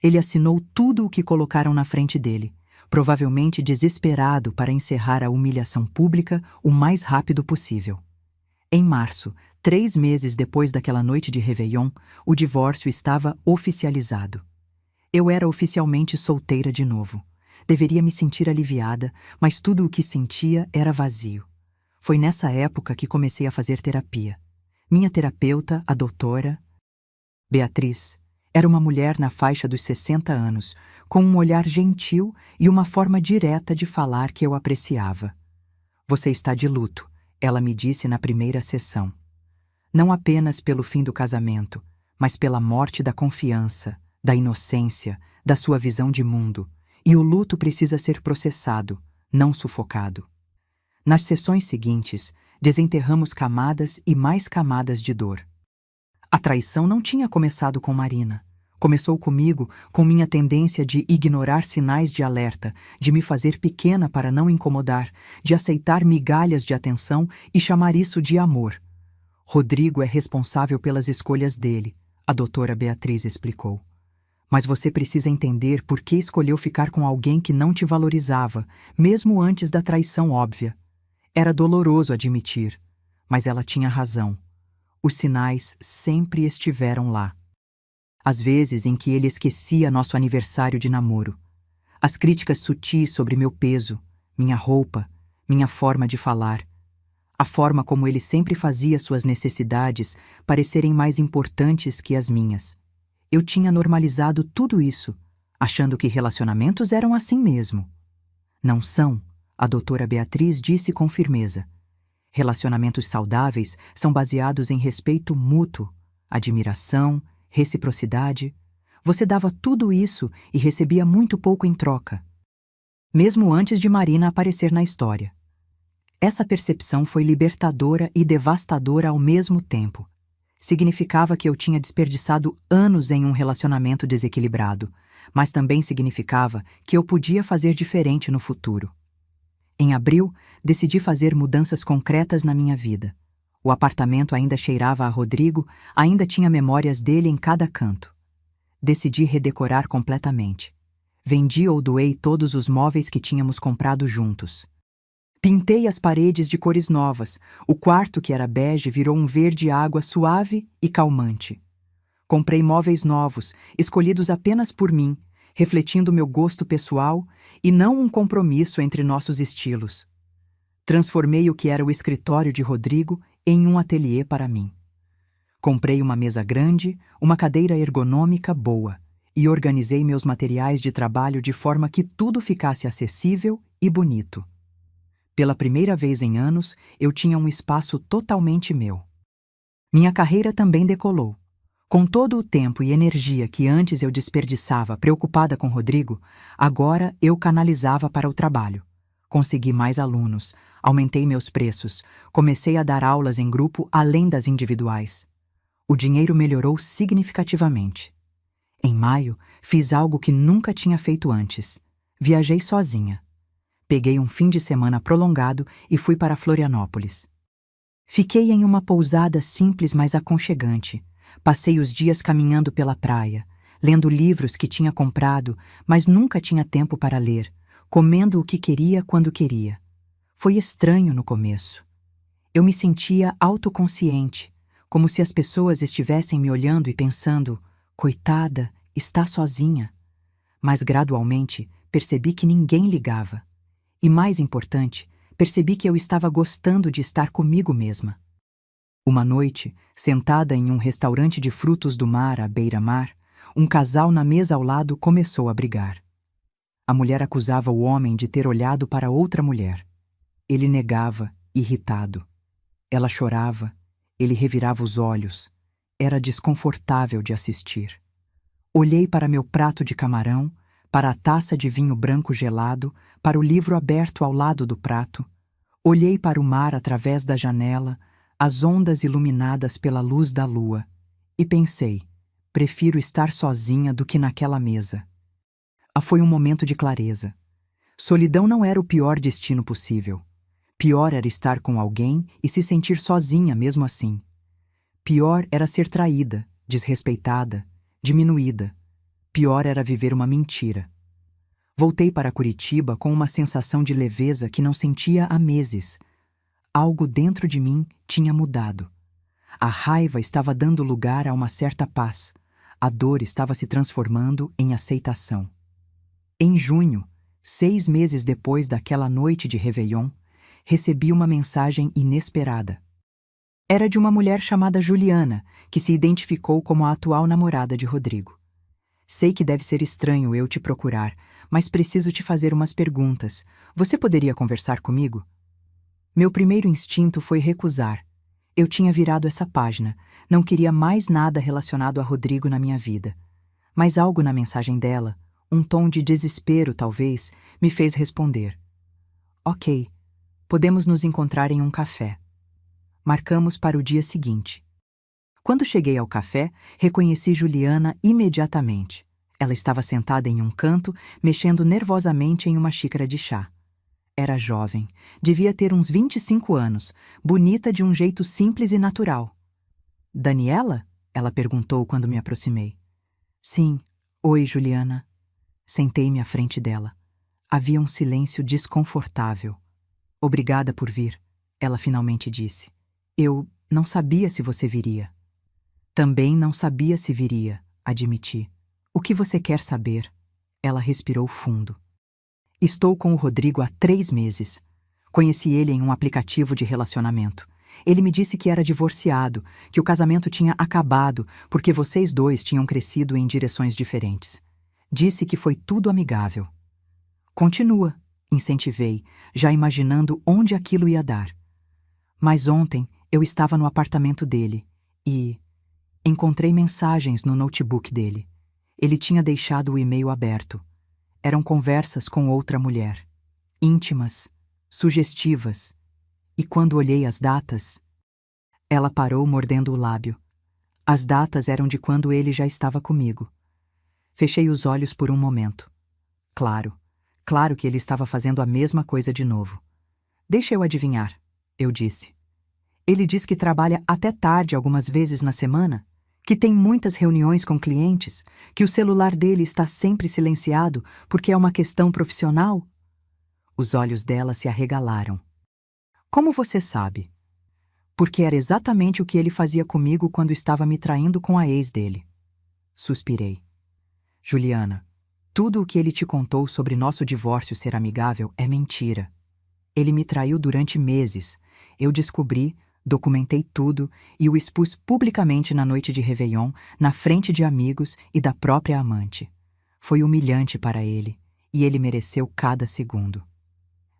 Ele assinou tudo o que colocaram na frente dele, provavelmente desesperado para encerrar a humilhação pública o mais rápido possível. Em março, 3 meses depois daquela noite de Réveillon, o divórcio estava oficializado. Eu era oficialmente solteira de novo. Deveria me sentir aliviada, mas tudo o que sentia era vazio. Foi nessa época que comecei a fazer terapia. Minha terapeuta, a doutora Beatriz, era uma mulher na faixa dos 60 anos, com um olhar gentil e uma forma direta de falar que eu apreciava. Você está de luto, ela me disse na primeira sessão. Não apenas pelo fim do casamento, mas pela morte da confiança, da inocência, da sua visão de mundo. E o luto precisa ser processado, não sufocado. Nas sessões seguintes, desenterramos camadas e mais camadas de dor. A traição não tinha começado com Marina. Começou comigo, com minha tendência de ignorar sinais de alerta, de me fazer pequena para não incomodar, de aceitar migalhas de atenção e chamar isso de amor. Rodrigo é responsável pelas escolhas dele, a doutora Beatriz explicou. Mas você precisa entender por que escolheu ficar com alguém que não te valorizava, mesmo antes da traição óbvia. Era doloroso admitir, mas ela tinha razão. Os sinais sempre estiveram lá. As vezes em que ele esquecia nosso aniversário de namoro. As críticas sutis sobre meu peso, minha roupa, minha forma de falar. A forma como ele sempre fazia suas necessidades parecerem mais importantes que as minhas. Eu tinha normalizado tudo isso, achando que relacionamentos eram assim mesmo. Não são, a doutora Beatriz disse com firmeza. Relacionamentos saudáveis são baseados em respeito mútuo, admiração, reciprocidade. Você dava tudo isso e recebia muito pouco em troca. Mesmo antes de Marina aparecer na história. Essa percepção foi libertadora e devastadora ao mesmo tempo. Significava que eu tinha desperdiçado anos em um relacionamento desequilibrado, mas também significava que eu podia fazer diferente no futuro. Em abril, decidi fazer mudanças concretas na minha vida. O apartamento ainda cheirava a Rodrigo, ainda tinha memórias dele em cada canto. Decidi redecorar completamente. Vendi ou doei todos os móveis que tínhamos comprado juntos. Pintei as paredes de cores novas. O quarto, que era bege, virou um verde água suave e calmante. Comprei móveis novos, escolhidos apenas por mim, refletindo meu gosto pessoal e não um compromisso entre nossos estilos. Transformei o que era o escritório de Rodrigo em um ateliê para mim. Comprei uma mesa grande, uma cadeira ergonômica boa e organizei meus materiais de trabalho de forma que tudo ficasse acessível e bonito. Pela primeira vez em anos, eu tinha um espaço totalmente meu. Minha carreira também decolou. Com todo o tempo e energia que antes eu desperdiçava preocupada com Rodrigo, agora eu canalizava para o trabalho. Consegui mais alunos, aumentei meus preços, comecei a dar aulas em grupo além das individuais. O dinheiro melhorou significativamente. Em maio, fiz algo que nunca tinha feito antes. Viajei sozinha. Peguei um fim de semana prolongado e fui para Florianópolis. Fiquei em uma pousada simples, mas aconchegante. Passei os dias caminhando pela praia, lendo livros que tinha comprado, mas nunca tinha tempo para ler, comendo o que queria quando queria. Foi estranho no começo. Eu me sentia autoconsciente, como se as pessoas estivessem me olhando e pensando, coitada, está sozinha. Mas gradualmente percebi que ninguém ligava. E mais importante, percebi que eu estava gostando de estar comigo mesma. Uma noite, sentada em um restaurante de frutos do mar à beira-mar, um casal na mesa ao lado começou a brigar. A mulher acusava o homem de ter olhado para outra mulher. Ele negava, irritado. Ela chorava, ele revirava os olhos. Era desconfortável de assistir. Olhei para meu prato de camarão, para a taça de vinho branco gelado, para o livro aberto ao lado do prato. Olhei para o mar através da janela, as ondas iluminadas pela luz da lua, e pensei, prefiro estar sozinha do que naquela mesa. Foi um momento de clareza. Solidão não era o pior destino possível. Pior era estar com alguém e se sentir sozinha mesmo assim. Pior era ser traída, desrespeitada, diminuída. Pior era viver uma mentira. Voltei para Curitiba com uma sensação de leveza que não sentia há meses. Algo dentro de mim tinha mudado. A raiva estava dando lugar a uma certa paz. A dor estava se transformando em aceitação. Em junho, 6 meses depois daquela noite de Réveillon, recebi uma mensagem inesperada. Era de uma mulher chamada Juliana, que se identificou como a atual namorada de Rodrigo. Sei que deve ser estranho eu te procurar, mas preciso te fazer umas perguntas. Você poderia conversar comigo? Meu primeiro instinto foi recusar. Eu tinha virado essa página, não queria mais nada relacionado a Rodrigo na minha vida. Mas algo na mensagem dela, um tom de desespero talvez, me fez responder. Ok, podemos nos encontrar em um café. Marcamos para o dia seguinte. Quando cheguei ao café, reconheci Juliana imediatamente. Ela estava sentada em um canto, mexendo nervosamente em uma xícara de chá. Era jovem, devia ter uns 25 anos, bonita de um jeito simples e natural. Daniela? Ela perguntou quando me aproximei. Sim. Oi, Juliana. Sentei-me à frente dela. Havia um silêncio desconfortável. Obrigada por vir, ela finalmente disse. Eu não sabia se você viria. Também não sabia se viria, admiti. O que você quer saber? Ela respirou fundo. Estou com o Rodrigo há 3 meses. Conheci ele em um aplicativo de relacionamento. Ele me disse que era divorciado, que o casamento tinha acabado porque vocês dois tinham crescido em direções diferentes. Disse que foi tudo amigável. Continua, incentivei, já imaginando onde aquilo ia dar. Mas ontem eu estava no apartamento dele e encontrei mensagens no notebook dele. Ele tinha deixado o e-mail aberto. Eram conversas com outra mulher, íntimas, sugestivas, e quando olhei as datas... Ela parou mordendo o lábio. As datas eram de quando ele já estava comigo. Fechei os olhos por um momento. Claro que ele estava fazendo a mesma coisa de novo. Deixa eu adivinhar, eu disse. Ele diz que trabalha até tarde algumas vezes na semana, que tem muitas reuniões com clientes, que o celular dele está sempre silenciado porque é uma questão profissional. Os olhos dela se arregalaram. Como você sabe? Porque era exatamente o que ele fazia comigo quando estava me traindo com a ex dele. Suspirei. Juliana, tudo o que ele te contou sobre nosso divórcio ser amigável é mentira. Ele me traiu durante meses. Eu descobri, documentei tudo e o expus publicamente na noite de Réveillon, na frente de amigos e da própria amante. Foi humilhante para ele, e ele mereceu cada segundo.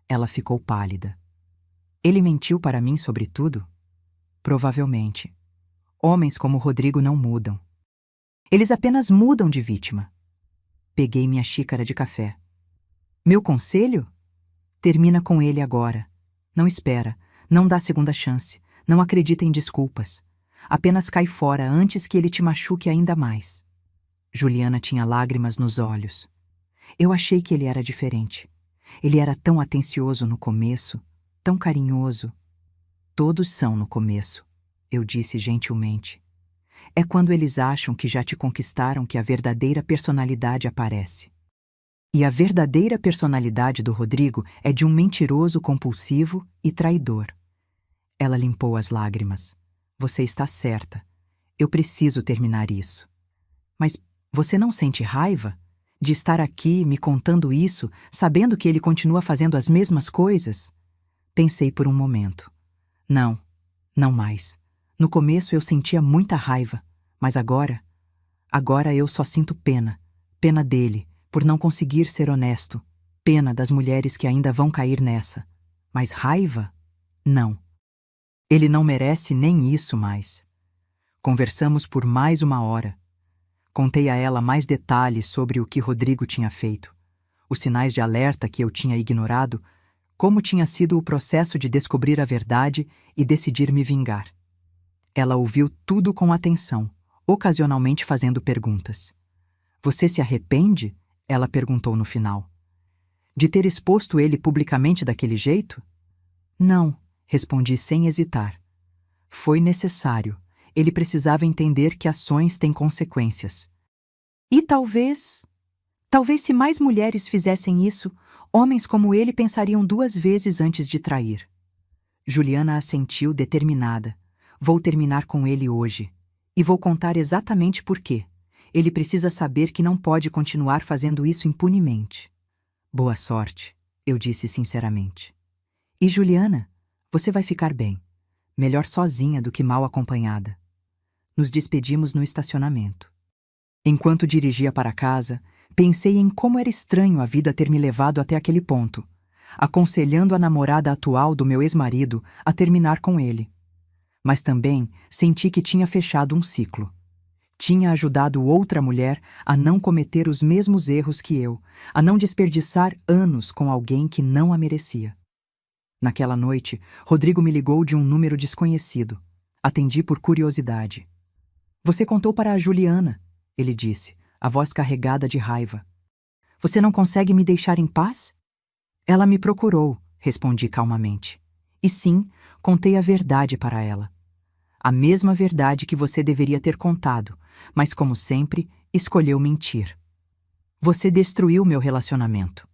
Ela ficou pálida. Ele mentiu para mim sobre tudo? Provavelmente. Homens como Rodrigo não mudam. Eles apenas mudam de vítima. Peguei minha xícara de café. Meu conselho? Termina com ele agora. Não espera, não dá segunda chance, não acredita em desculpas. Apenas cai fora antes que ele te machuque ainda mais. Juliana tinha lágrimas nos olhos. Eu achei que ele era diferente. Ele era tão atencioso no começo, tão carinhoso. Todos são no começo, eu disse gentilmente. É quando eles acham que já te conquistaram que a verdadeira personalidade aparece. E a verdadeira personalidade do Rodrigo é de um mentiroso compulsivo e traidor. Ela limpou as lágrimas. Você está certa. Eu preciso terminar isso. Mas você não sente raiva de estar aqui me contando isso, sabendo que ele continua fazendo as mesmas coisas? Pensei por um momento. Não, não mais. No começo eu sentia muita raiva, mas agora eu só sinto pena. Pena dele, por não conseguir ser honesto. Pena das mulheres que ainda vão cair nessa. Mas raiva? Não. Ele não merece nem isso mais. Conversamos por mais 1 hora. Contei a ela mais detalhes sobre o que Rodrigo tinha feito, os sinais de alerta que eu tinha ignorado, como tinha sido o processo de descobrir a verdade e decidir me vingar. Ela ouviu tudo com atenção, ocasionalmente fazendo perguntas. Você se arrepende? Ela perguntou no final. De ter exposto ele publicamente daquele jeito? Não, respondi sem hesitar. Foi necessário. Ele precisava entender que ações têm consequências. E talvez se mais mulheres fizessem isso, homens como ele pensariam 2 vezes antes de trair. Juliana assentiu determinada. Vou terminar com ele hoje. E vou contar exatamente por quê. Ele precisa saber que não pode continuar fazendo isso impunemente. Boa sorte, eu disse sinceramente. E Juliana, você vai ficar bem. Melhor sozinha do que mal acompanhada. Nos despedimos no estacionamento. Enquanto dirigia para casa, pensei em como era estranho a vida ter me levado até aquele ponto, aconselhando a namorada atual do meu ex-marido a terminar com ele. Mas também senti que tinha fechado um ciclo. Tinha ajudado outra mulher a não cometer os mesmos erros que eu, a não desperdiçar anos com alguém que não a merecia. Naquela noite, Rodrigo me ligou de um número desconhecido. Atendi por curiosidade. Você contou para a Juliana, ele disse, a voz carregada de raiva. Você não consegue me deixar em paz? Ela me procurou, respondi calmamente. E sim, contei a verdade para ela. A mesma verdade que você deveria ter contado, mas como sempre, escolheu mentir. Você destruiu meu relacionamento.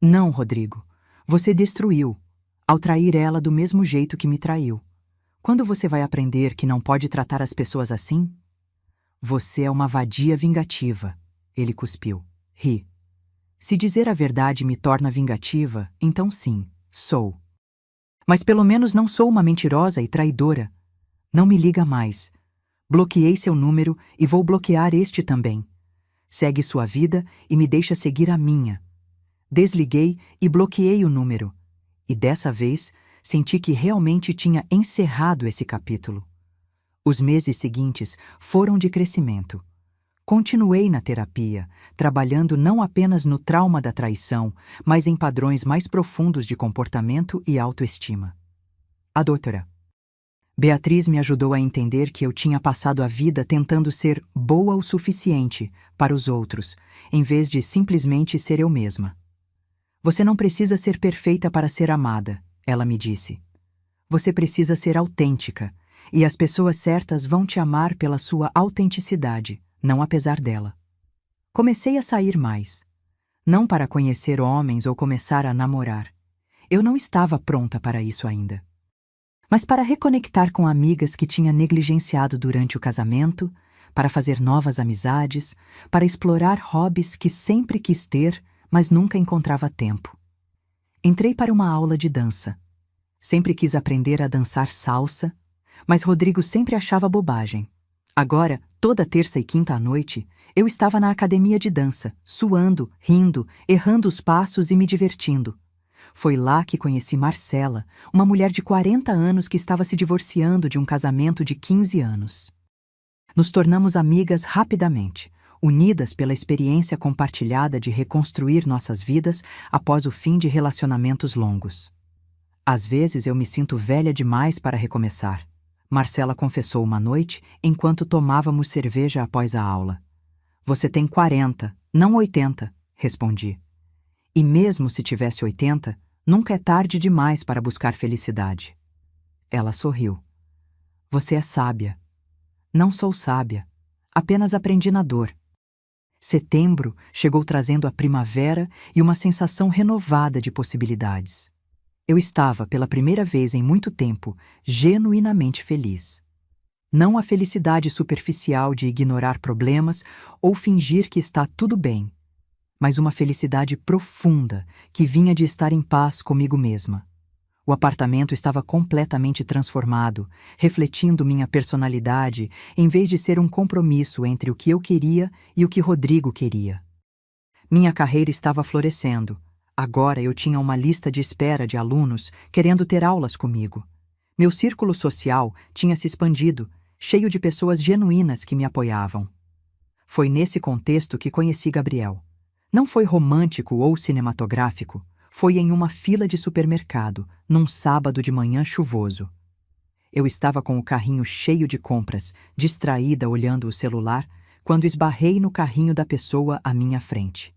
Não, Rodrigo. Você destruiu, ao trair ela do mesmo jeito que me traiu. Quando você vai aprender que não pode tratar as pessoas assim? Você é uma vadia vingativa, ele cuspiu. Ri. Se dizer a verdade me torna vingativa, então sim, sou. Mas pelo menos não sou uma mentirosa e traidora. Não me liga mais. Bloqueei seu número e vou bloquear este também. Segue sua vida e me deixa seguir a minha. Desliguei e bloqueei o número. E dessa vez, senti que realmente tinha encerrado esse capítulo. Os meses seguintes foram de crescimento. Continuei na terapia, trabalhando não apenas no trauma da traição, mas em padrões mais profundos de comportamento e autoestima. A doutora Beatriz me ajudou a entender que eu tinha passado a vida tentando ser boa o suficiente para os outros, em vez de simplesmente ser eu mesma. Você não precisa ser perfeita para ser amada, ela me disse. Você precisa ser autêntica, e as pessoas certas vão te amar pela sua autenticidade, não apesar dela. Comecei a sair mais. Não para conhecer homens ou começar a namorar. Eu não estava pronta para isso ainda. Mas para reconectar com amigas que tinha negligenciado durante o casamento, para fazer novas amizades, para explorar hobbies que sempre quis ter, mas nunca encontrava tempo. Entrei para uma aula de dança. Sempre quis aprender a dançar salsa, mas Rodrigo sempre achava bobagem. Agora, toda terça e quinta à noite, eu estava na academia de dança, suando, rindo, errando os passos e me divertindo. Foi lá que conheci Marcela, uma mulher de 40 anos que estava se divorciando de um casamento de 15 anos. Nos tornamos amigas rapidamente, unidas pela experiência compartilhada de reconstruir nossas vidas após o fim de relacionamentos longos. Às vezes eu me sinto velha demais para recomeçar, Marcela confessou uma noite enquanto tomávamos cerveja após a aula. Você tem 40, não 80, respondi. E mesmo se tivesse 80, nunca é tarde demais para buscar felicidade. Ela sorriu. Você é sábia. Não sou sábia. Apenas aprendi na dor. Setembro chegou trazendo a primavera e uma sensação renovada de possibilidades. Eu estava, pela primeira vez em muito tempo, genuinamente feliz. Não a felicidade superficial de ignorar problemas ou fingir que está tudo bem, mas uma felicidade profunda que vinha de estar em paz comigo mesma. O apartamento estava completamente transformado, refletindo minha personalidade, em vez de ser um compromisso entre o que eu queria e o que Rodrigo queria. Minha carreira estava florescendo. Agora eu tinha uma lista de espera de alunos querendo ter aulas comigo. Meu círculo social tinha se expandido, cheio de pessoas genuínas que me apoiavam. Foi nesse contexto que conheci Gabriel. Não foi romântico ou cinematográfico, foi em uma fila de supermercado, num sábado de manhã chuvoso. Eu estava com o carrinho cheio de compras, distraída olhando o celular, quando esbarrei no carrinho da pessoa à minha frente.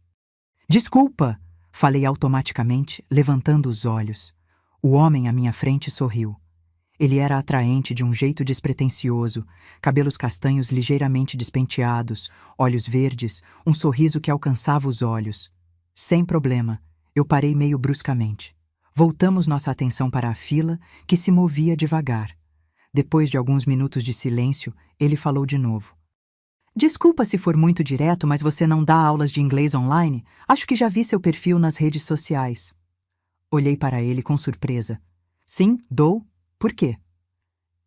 Desculpa! Falei automaticamente, levantando os olhos. O homem à minha frente sorriu. Ele era atraente de um jeito despretensioso, cabelos castanhos ligeiramente despenteados, olhos verdes, um sorriso que alcançava os olhos. Sem problema, eu parei meio bruscamente. Voltamos nossa atenção para a fila, que se movia devagar. Depois de alguns minutos de silêncio, ele falou de novo. Desculpa se for muito direto, mas você não dá aulas de inglês online? Acho que já vi seu perfil nas redes sociais. Olhei para ele com surpresa. Sim, dou. Por quê?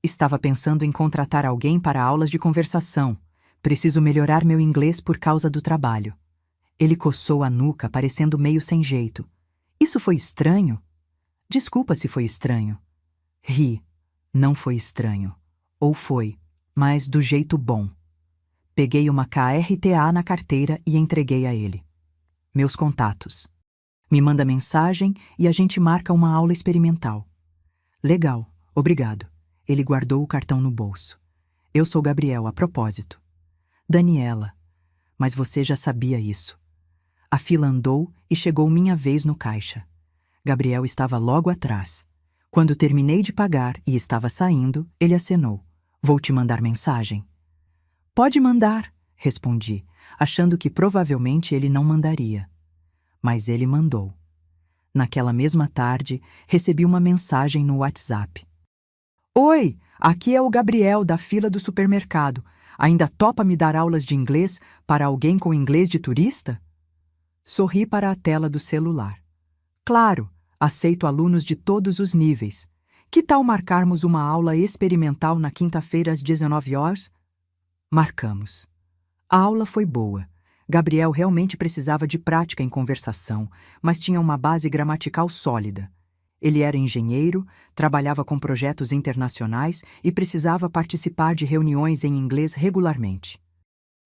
Estava pensando em contratar alguém para aulas de conversação. Preciso melhorar meu inglês por causa do trabalho. Ele coçou a nuca, parecendo meio sem jeito. Isso foi estranho? Desculpa se foi estranho. Ri. Não foi estranho. Ou foi, mas do jeito bom. Peguei uma KRTA na carteira e entreguei a ele. Meus contatos. Me manda mensagem e a gente marca uma aula experimental. Legal, obrigado. Ele guardou o cartão no bolso. Eu sou Gabriel, a propósito. Daniela. Mas você já sabia isso. A fila andou e chegou minha vez no caixa. Gabriel estava logo atrás. Quando terminei de pagar e estava saindo, ele acenou. Vou te mandar mensagem. Pode mandar, respondi, achando que provavelmente ele não mandaria. Mas ele mandou. Naquela mesma tarde, recebi uma mensagem no WhatsApp. Oi, aqui é o Gabriel da fila do supermercado. Ainda topa me dar aulas de inglês para alguém com inglês de turista? Sorri para a tela do celular. Claro, aceito alunos de todos os níveis. Que tal marcarmos uma aula experimental na quinta-feira às 19 horas? Marcamos. A aula foi boa. Gabriel realmente precisava de prática em conversação, mas tinha uma base gramatical sólida. Ele era engenheiro, trabalhava com projetos internacionais e precisava participar de reuniões em inglês regularmente.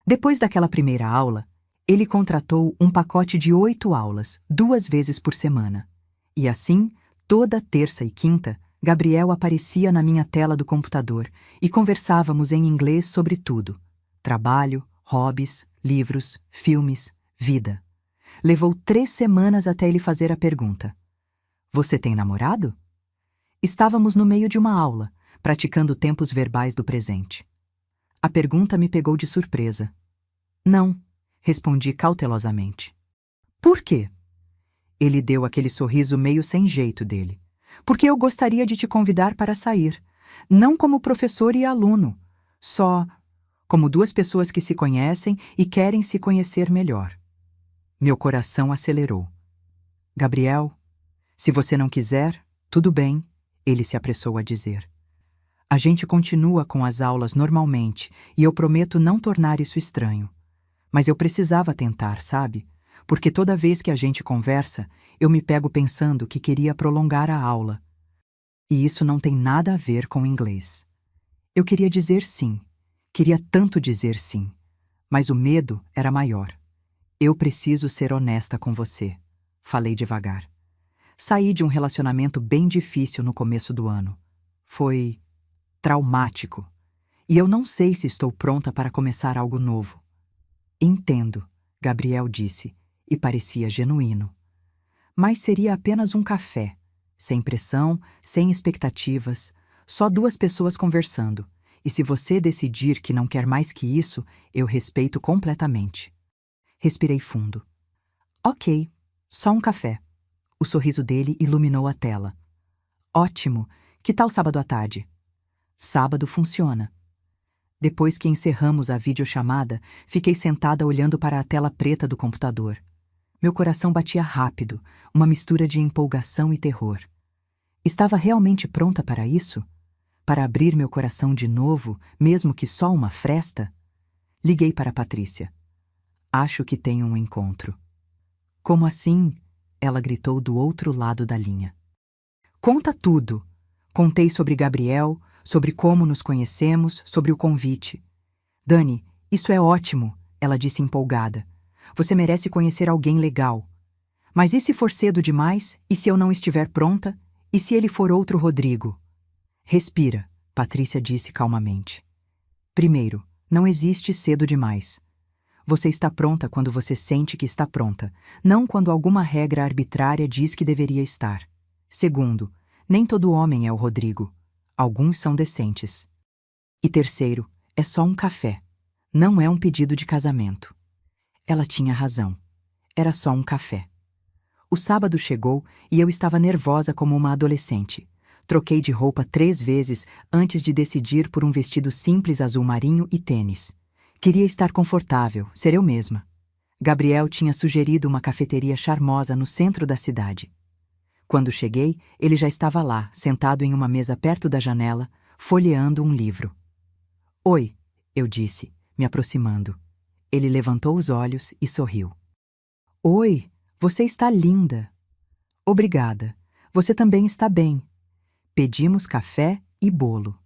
Depois daquela primeira aula, ele contratou um pacote de 8 aulas, 2 vezes por semana. E assim, toda terça e quinta, Gabriel aparecia na minha tela do computador e conversávamos em inglês sobre tudo. Trabalho, hobbies, livros, filmes, vida. Levou 3 semanas até ele fazer a pergunta. Você tem namorado? Estávamos no meio de uma aula, praticando tempos verbais do presente. A pergunta me pegou de surpresa. Não, respondi cautelosamente. Por quê? Ele deu aquele sorriso meio sem jeito dele. Porque eu gostaria de te convidar para sair. Não como professor e aluno, só como duas pessoas que se conhecem e querem se conhecer melhor. Meu coração acelerou. Gabriel, se você não quiser, tudo bem, ele se apressou a dizer. A gente continua com as aulas normalmente e eu prometo não tornar isso estranho. Mas eu precisava tentar, sabe? Porque toda vez que a gente conversa, eu me pego pensando que queria prolongar a aula. E isso não tem nada a ver com inglês. Eu queria dizer sim. Queria tanto dizer sim. Mas o medo era maior. Eu preciso ser honesta com você. Falei devagar. Saí de um relacionamento bem difícil no começo do ano. Foi traumático. E eu não sei se estou pronta para começar algo novo. Entendo, Gabriel disse, e parecia genuíno. Mas seria apenas um café, sem pressão, sem expectativas, só duas pessoas conversando. E se você decidir que não quer mais que isso, eu respeito completamente. Respirei fundo. Ok, só um café. O sorriso dele iluminou a tela. Ótimo, que tal sábado à tarde? Sábado funciona. Depois que encerramos a videochamada, fiquei sentada olhando para a tela preta do computador. Meu coração batia rápido, uma mistura de empolgação e terror. Estava realmente pronta para isso? Para abrir meu coração de novo, mesmo que só uma fresta? Liguei para Patrícia. Acho que tenho um encontro. Como assim? Ela gritou do outro lado da linha. Conta tudo. Contei sobre Gabriel, sobre como nos conhecemos, sobre o convite. Dani, isso é ótimo, ela disse empolgada. Você merece conhecer alguém legal. Mas e se for cedo demais? E se eu não estiver pronta? E se ele for outro Rodrigo? Respira, Patrícia disse calmamente. Primeiro, não existe cedo demais. Você está pronta quando você sente que está pronta, não quando alguma regra arbitrária diz que deveria estar. Segundo, nem todo homem é o Rodrigo. Alguns são decentes. E terceiro, é só um café. Não é um pedido de casamento. Ela tinha razão. Era só um café. O sábado chegou e eu estava nervosa como uma adolescente. Troquei de roupa 3 vezes antes de decidir por um vestido simples azul marinho e tênis. Queria estar confortável, ser eu mesma. Gabriel tinha sugerido uma cafeteria charmosa no centro da cidade. Quando cheguei, ele já estava lá, sentado em uma mesa perto da janela, folheando um livro. Oi, eu disse, me aproximando. Ele levantou os olhos e sorriu. Oi, você está linda. Obrigada. Você também está bem. Pedimos café e bolo.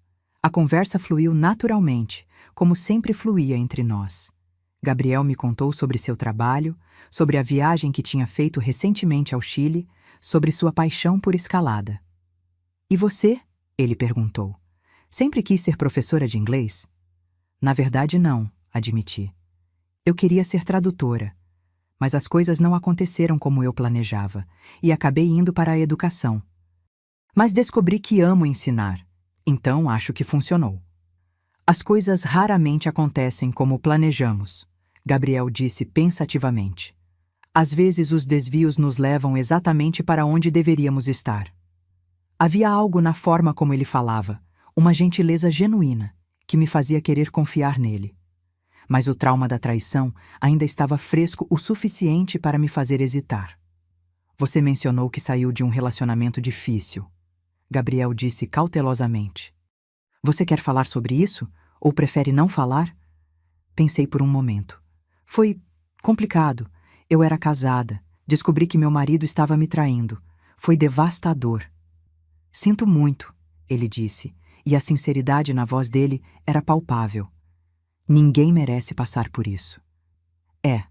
A conversa fluiu naturalmente, como sempre fluía entre nós. Gabriel me contou sobre seu trabalho, sobre a viagem que tinha feito recentemente ao Chile, sobre sua paixão por escalada. E você? Ele perguntou. Sempre quis ser professora de inglês? Na verdade, não, admiti. Eu queria ser tradutora, mas as coisas não aconteceram como eu planejava, e acabei indo para a educação. Mas descobri que amo ensinar, então acho que funcionou. As coisas raramente acontecem como planejamos, Gabriel disse pensativamente. Às vezes os desvios nos levam exatamente para onde deveríamos estar. Havia algo na forma como ele falava, uma gentileza genuína, que me fazia querer confiar nele. Mas o trauma da traição ainda estava fresco o suficiente para me fazer hesitar. Você mencionou que saiu de um relacionamento difícil. Gabriel disse cautelosamente. Você quer falar sobre isso? Ou prefere não falar? Pensei por um momento. Foi complicado. Eu era casada. Descobri que meu marido estava me traindo. Foi devastador. Sinto muito, ele disse, e a sinceridade na voz dele era palpável. Ninguém merece passar por isso. É,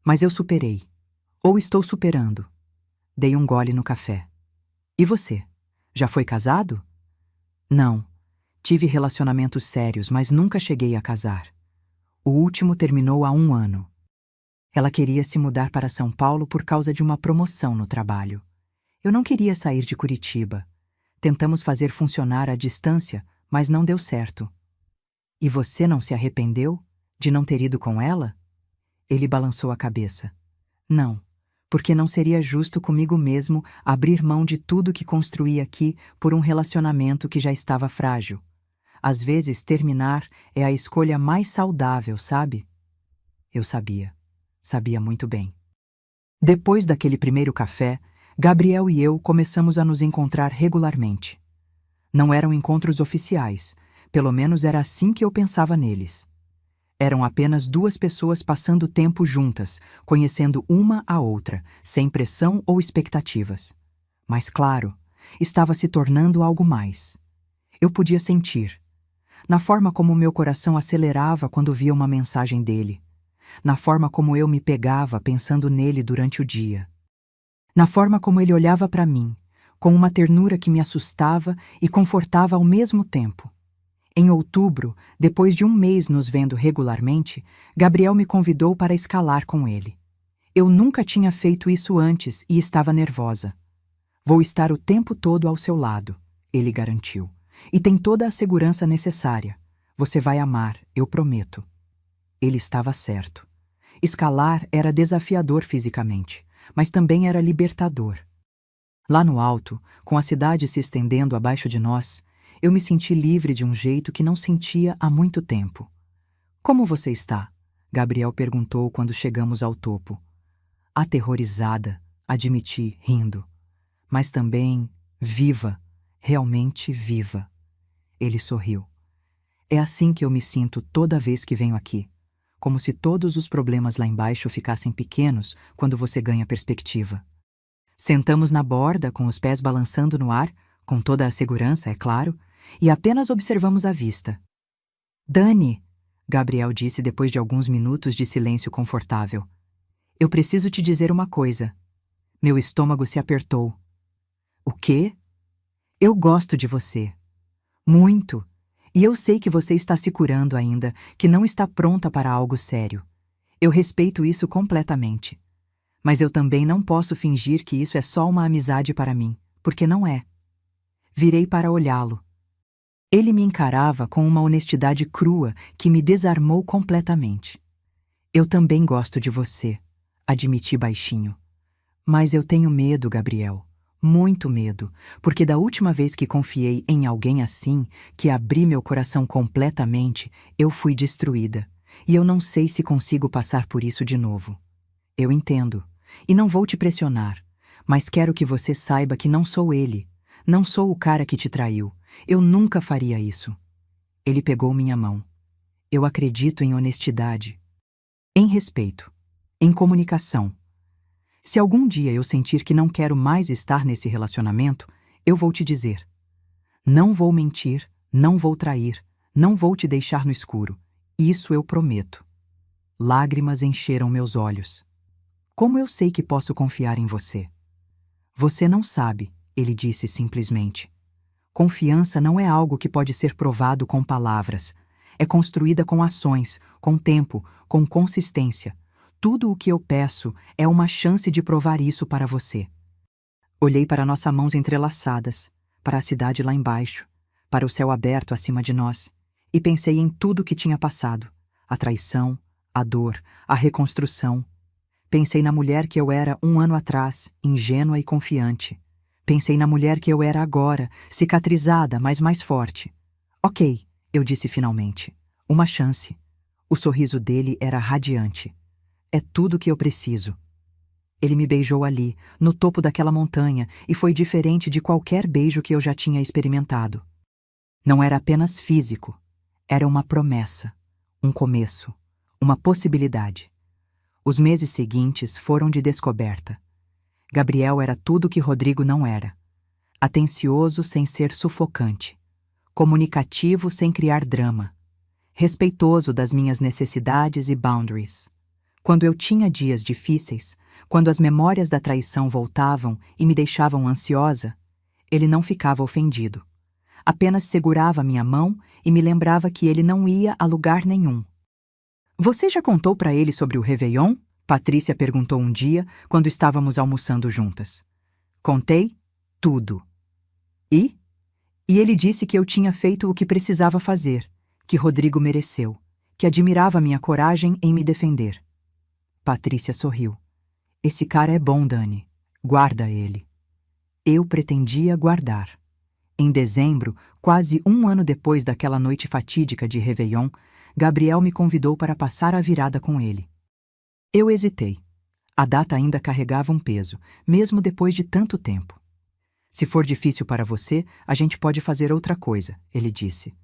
mas eu superei. Ou estou superando. Dei um gole no café. E você? Já foi casado? Não. Tive relacionamentos sérios, mas nunca cheguei a casar. O último terminou há 1 ano. Ela queria se mudar para São Paulo por causa de uma promoção no trabalho. Eu não queria sair de Curitiba. Tentamos fazer funcionar à distância, mas não deu certo. E você não se arrependeu de não ter ido com ela? Ele balançou a cabeça. Não, Porque não seria justo comigo mesmo abrir mão de tudo que construí aqui por um relacionamento que já estava frágil. Às vezes, terminar é a escolha mais saudável, sabe? Eu sabia. Sabia muito bem. Depois daquele primeiro café, Gabriel e eu começamos a nos encontrar regularmente. Não eram encontros oficiais, pelo menos era assim que eu pensava neles. Eram apenas duas pessoas passando tempo juntas, conhecendo uma a outra, sem pressão ou expectativas. Mas, claro, estava se tornando algo mais. Eu podia sentir. Na forma como meu coração acelerava quando via uma mensagem dele. Na forma como eu me pegava pensando nele durante o dia. Na forma como ele olhava para mim, com uma ternura que me assustava e confortava ao mesmo tempo. Em outubro, depois de um mês nos vendo regularmente, Gabriel me convidou para escalar com ele. Eu nunca tinha feito isso antes e estava nervosa. Vou estar o tempo todo ao seu lado, ele garantiu. E tem toda a segurança necessária. Você vai amar, eu prometo. Ele estava certo. Escalar era desafiador fisicamente, mas também era libertador. Lá no alto, com a cidade se estendendo abaixo de nós, eu me senti livre de um jeito que não sentia há muito tempo. Como você está? Gabriel perguntou quando chegamos ao topo. Aterrorizada, admiti, rindo. Mas também viva, realmente viva. Ele sorriu. É assim que eu me sinto toda vez que venho aqui. Como se todos os problemas lá embaixo ficassem pequenos quando você ganha perspectiva. Sentamos na borda, com os pés balançando no ar, com toda a segurança, é claro, e apenas observamos a vista. Dani, Gabriel disse depois de alguns minutos de silêncio confortável. Eu preciso te dizer uma coisa. Meu estômago se apertou. O quê? Eu gosto de você. Muito. E eu sei que você está se curando ainda, que não está pronta para algo sério. Eu respeito isso completamente. Mas eu também não posso fingir que isso é só uma amizade para mim, porque não é. Virei para olhá-lo. Ele me encarava com uma honestidade crua que me desarmou completamente. Eu também gosto de você, admiti baixinho. Mas eu tenho medo, Gabriel. Muito medo, porque da última vez que confiei em alguém assim, que abri meu coração completamente, eu fui destruída. E eu não sei se consigo passar por isso de novo. Eu entendo, e não vou te pressionar, mas quero que você saiba que não sou ele. Não sou o cara que te traiu. Eu nunca faria isso. Ele pegou minha mão. Eu acredito em honestidade, em respeito, em comunicação. Se algum dia eu sentir que não quero mais estar nesse relacionamento, eu vou te dizer. Não vou mentir, não vou trair, não vou te deixar no escuro. Isso eu prometo. Lágrimas encheram meus olhos. Como eu sei que posso confiar em você? Você não sabe, ele disse simplesmente. Confiança não é algo que pode ser provado com palavras. É construída com ações, com tempo, com consistência. Tudo o que eu peço é uma chance de provar isso para você. Olhei para nossas mãos entrelaçadas, para a cidade lá embaixo, para o céu aberto acima de nós, e pensei em tudo o que tinha passado. A traição, a dor, a reconstrução. Pensei na mulher que eu era 1 ano atrás, ingênua e confiante. Pensei na mulher que eu era agora, cicatrizada, mas mais forte. Ok, eu disse finalmente. Uma chance. O sorriso dele era radiante. É tudo o que eu preciso. Ele me beijou ali, no topo daquela montanha, e foi diferente de qualquer beijo que eu já tinha experimentado. Não era apenas físico. Era uma promessa, um começo, uma possibilidade. Os meses seguintes foram de descoberta. Gabriel era tudo que Rodrigo não era. Atencioso sem ser sufocante. Comunicativo sem criar drama. Respeitoso das minhas necessidades e boundaries. Quando eu tinha dias difíceis, quando as memórias da traição voltavam e me deixavam ansiosa, ele não ficava ofendido. Apenas segurava minha mão e me lembrava que ele não ia a lugar nenhum. Você já contou para ele sobre o Réveillon? Patrícia perguntou um dia, quando estávamos almoçando juntas. Contei tudo. E? E ele disse que eu tinha feito o que precisava fazer, que Rodrigo mereceu, que admirava minha coragem em me defender. Patrícia sorriu. Esse cara é bom, Dani. Guarda ele. Eu pretendia guardar. Em dezembro, quase um ano depois daquela noite fatídica de Réveillon, Gabriel me convidou para passar a virada com ele. Eu hesitei. A data ainda carregava um peso, mesmo depois de tanto tempo. Se for difícil para você, a gente pode fazer outra coisa, ele disse.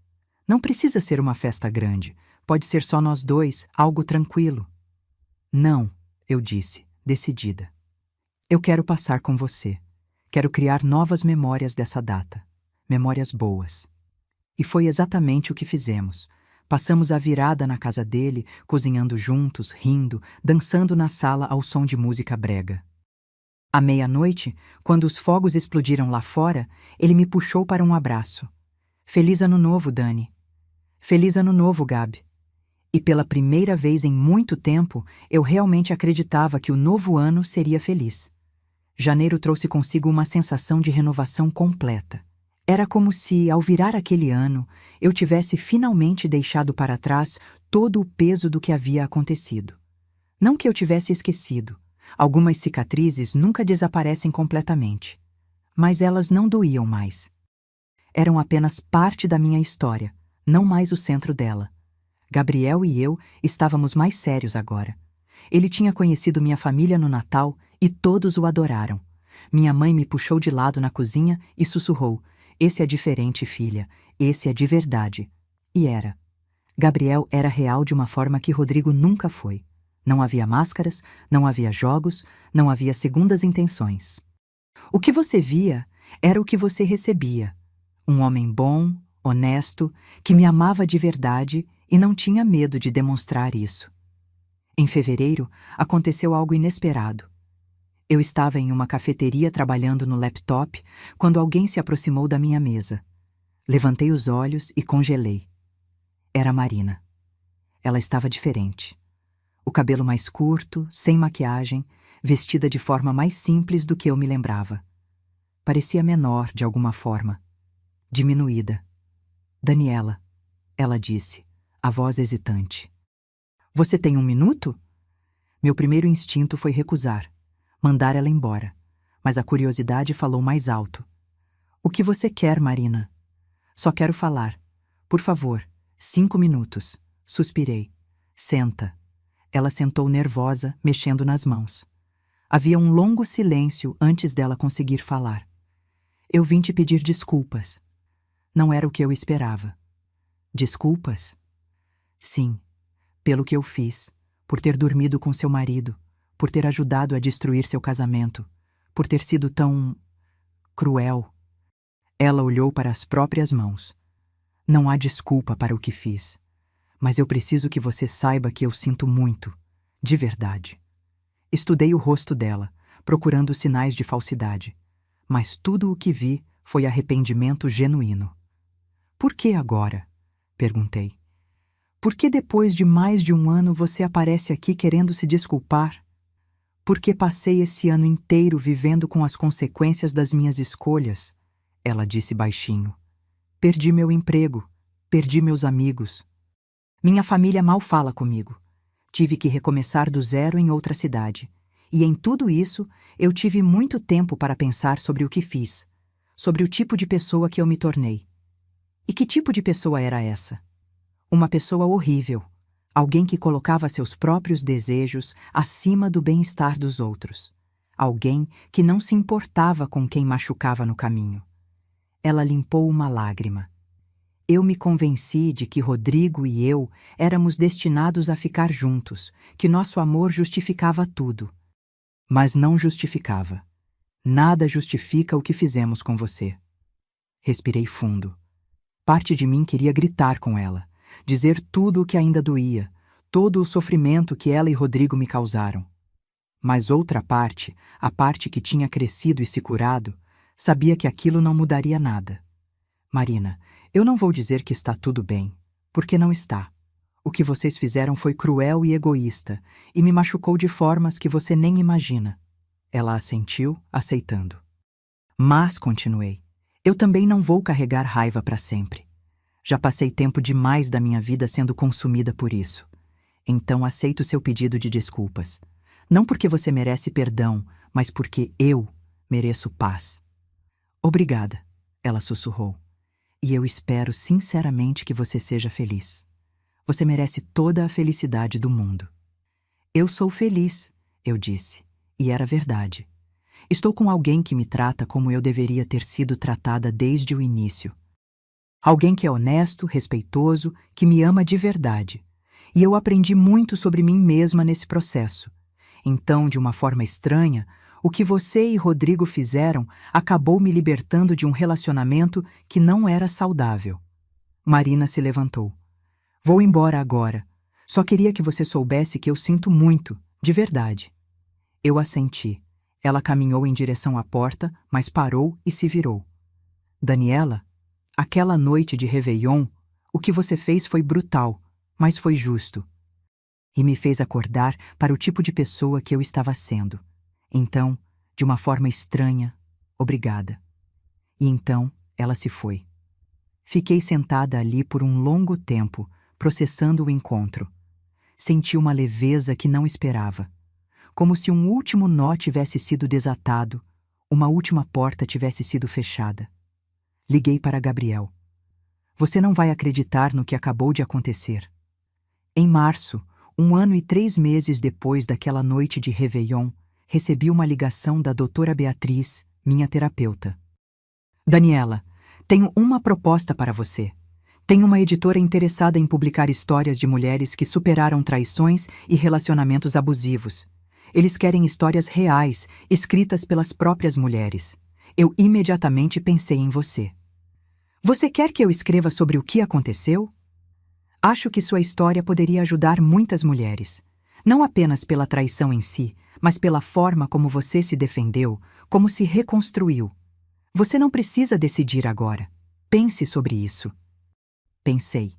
Não precisa ser uma festa grande, pode ser só nós dois, algo tranquilo. Não, eu disse, decidida. Eu quero passar com você. Quero criar novas memórias dessa data. Memórias boas. E foi exatamente o que fizemos. Passamos a virada na casa dele, cozinhando juntos, rindo, dançando na sala ao som de música brega. À meia-noite, quando os fogos explodiram lá fora, ele me puxou para um abraço. Feliz Ano Novo, Dani. Feliz Ano Novo, Gabi. E pela primeira vez em muito tempo, eu realmente acreditava que o novo ano seria feliz. Janeiro trouxe consigo uma sensação de renovação completa. Era como se, ao virar aquele ano, eu tivesse finalmente deixado para trás todo o peso do que havia acontecido. Não que eu tivesse esquecido. Algumas cicatrizes nunca desaparecem completamente. Mas elas não doíam mais. Eram apenas parte da minha história, não mais o centro dela. Gabriel e eu estávamos mais sérios agora. Ele tinha conhecido minha família no Natal e todos o adoraram. Minha mãe me puxou de lado na cozinha e sussurrou: "Esse é diferente, filha. Esse é de verdade." E era. Gabriel era real de uma forma que Rodrigo nunca foi. Não havia máscaras, não havia jogos, não havia segundas intenções. O que você via era o que você recebia. Um homem bom, honesto, que me amava de verdade e não tinha medo de demonstrar isso. Em fevereiro, aconteceu algo inesperado. Eu estava em uma cafeteria trabalhando no laptop quando alguém se aproximou da minha mesa. Levantei os olhos e congelei. Era Marina. Ela estava diferente. O cabelo mais curto, sem maquiagem, vestida de forma mais simples do que eu me lembrava. Parecia menor, de alguma forma. Diminuída. "Daniela", ela disse, a voz hesitante. "Você tem 1 minuto?" Meu primeiro instinto foi recusar, mandar ela embora, mas a curiosidade falou mais alto. "O que você quer, Marina?" "Só quero falar. Por favor, 5 minutos." Suspirei. "Senta." Ela sentou nervosa, mexendo nas mãos. Havia um longo silêncio antes dela conseguir falar. "Eu vim te pedir desculpas." Não era o que eu esperava. "Desculpas?" "Sim, pelo que eu fiz, por ter dormido com seu marido, por ter ajudado a destruir seu casamento, por ter sido tão cruel." Ela olhou para as próprias mãos. "Não há desculpa para o que fiz. Mas eu preciso que você saiba que eu sinto muito, de verdade." Estudei o rosto dela, procurando sinais de falsidade, mas tudo o que vi foi arrependimento genuíno. "Por que agora?" perguntei. "Por que depois de mais de 1 ano você aparece aqui querendo se desculpar?" "Porque passei esse ano inteiro vivendo com as consequências das minhas escolhas," ela disse baixinho. "Perdi meu emprego, perdi meus amigos. Minha família mal fala comigo. Tive que recomeçar do zero em outra cidade. E em tudo isso, eu tive muito tempo para pensar sobre o que fiz, sobre o tipo de pessoa que eu me tornei. E que tipo de pessoa era essa? Uma pessoa horrível, alguém que colocava seus próprios desejos acima do bem-estar dos outros. Alguém que não se importava com quem machucava no caminho. Ela limpou uma lágrima. Eu me convenci de que Rodrigo e eu éramos destinados a ficar juntos, que nosso amor justificava tudo. Mas não justificava. Nada justifica o que fizemos com você. Respirei fundo. Parte de mim queria gritar com ela, dizer tudo o que ainda doía, todo o sofrimento que ela e Rodrigo me causaram. Mas outra parte, a parte que tinha crescido e se curado, sabia que aquilo não mudaria nada. "Marina, eu não vou dizer que está tudo bem, porque não está. O que vocês fizeram foi cruel e egoísta, e me machucou de formas que você nem imagina." Ela assentiu, aceitando. "Mas", continuei, "eu também não vou carregar raiva para sempre. Já passei tempo demais da minha vida sendo consumida por isso. Então aceito seu pedido de desculpas. Não porque você merece perdão, mas porque eu mereço paz. Obrigada, ela sussurrou. E eu espero sinceramente que você seja feliz. Você merece toda a felicidade do mundo. Eu sou feliz, eu disse, e era verdade. Estou com alguém que me trata como eu deveria ter sido tratada desde o início. Alguém que é honesto, respeitoso, que me ama de verdade. E eu aprendi muito sobre mim mesma nesse processo. Então, de uma forma estranha, o que você e Rodrigo fizeram acabou me libertando de um relacionamento que não era saudável. Marina se levantou. Vou embora agora. Só queria que você soubesse que eu sinto muito, de verdade. Eu assenti. Ela caminhou em direção à porta, mas parou e se virou. Daniela, aquela noite de Réveillon, o que você fez foi brutal, mas foi justo. E me fez acordar para o tipo de pessoa que eu estava sendo. Então, de uma forma estranha, obrigada. E então, ela se foi. Fiquei sentada ali por um longo tempo, processando o encontro. Senti uma leveza que não esperava. Como se um último nó tivesse sido desatado, uma última porta tivesse sido fechada. Liguei para Gabriel. Você não vai acreditar no que acabou de acontecer. Em março, 1 ano e 3 meses depois daquela noite de Réveillon, recebi uma ligação da doutora Beatriz, minha terapeuta. Daniela, tenho uma proposta para você. Tenho uma editora interessada em publicar histórias de mulheres que superaram traições e relacionamentos abusivos. Eles querem histórias reais, escritas pelas próprias mulheres. Eu imediatamente pensei em você. Você quer que eu escreva sobre o que aconteceu? Acho que sua história poderia ajudar muitas mulheres. Não apenas pela traição em si, mas pela forma como você se defendeu, como se reconstruiu. Você não precisa decidir agora. Pense sobre isso. Pensei.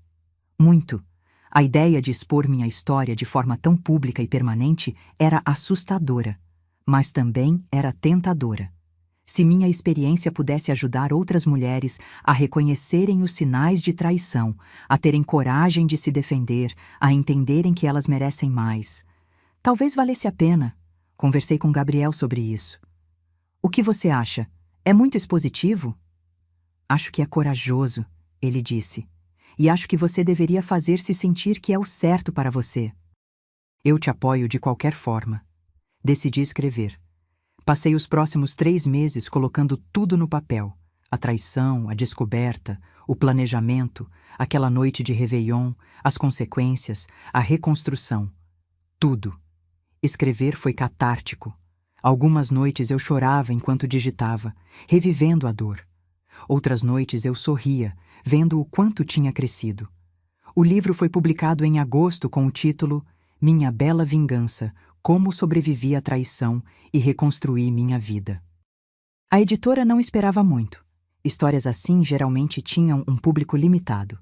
Muito. A ideia de expor minha história de forma tão pública e permanente era assustadora, mas também era tentadora. Se minha experiência pudesse ajudar outras mulheres a reconhecerem os sinais de traição, a terem coragem de se defender, a entenderem que elas merecem mais, talvez valesse a pena. Conversei com Gabriel sobre isso. O que você acha? É muito expositivo? Acho que é corajoso, ele disse. E acho que você deveria fazer-se sentir que é o certo para você. Eu te apoio de qualquer forma. Decidi escrever. Passei os próximos 3 meses colocando tudo no papel. A traição, a descoberta, o planejamento, aquela noite de Réveillon, as consequências, a reconstrução. Tudo. Escrever foi catártico. Algumas noites eu chorava enquanto digitava, revivendo a dor. Outras noites eu sorria, vendo o quanto tinha crescido. O livro foi publicado em agosto com o título Minha Bela Vingança, Como Sobrevivi à Traição e Reconstruí Minha Vida. A editora não esperava muito. Histórias assim geralmente tinham um público limitado.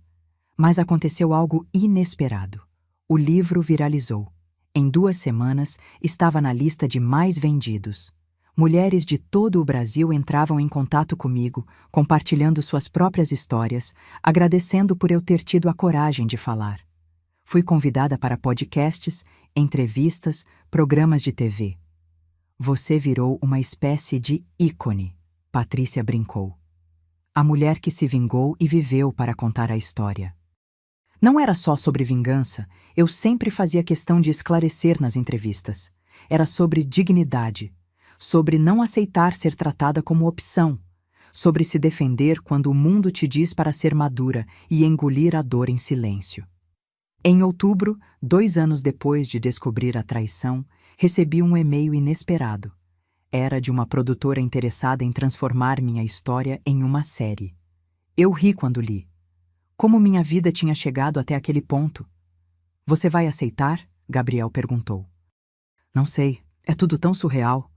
Mas aconteceu algo inesperado. O livro viralizou. Em 2 semanas, estava na lista de mais vendidos. Mulheres de todo o Brasil entravam em contato comigo, compartilhando suas próprias histórias, agradecendo por eu ter tido a coragem de falar. Fui convidada para podcasts, entrevistas, programas de TV. Você virou uma espécie de ícone, Patrícia brincou. A mulher que se vingou e viveu para contar a história. Não era só sobre vingança, eu sempre fazia questão de esclarecer nas entrevistas. Era sobre dignidade, sobre não aceitar ser tratada como opção, sobre se defender quando o mundo te diz para ser madura e engolir a dor em silêncio. Em outubro, 2 anos depois de descobrir a traição, recebi um e-mail inesperado. Era de uma produtora interessada em transformar minha história em uma série. Eu ri quando li. Como minha vida tinha chegado até aquele ponto? Você vai aceitar? Gabriel perguntou. Não sei, é tudo tão surreal.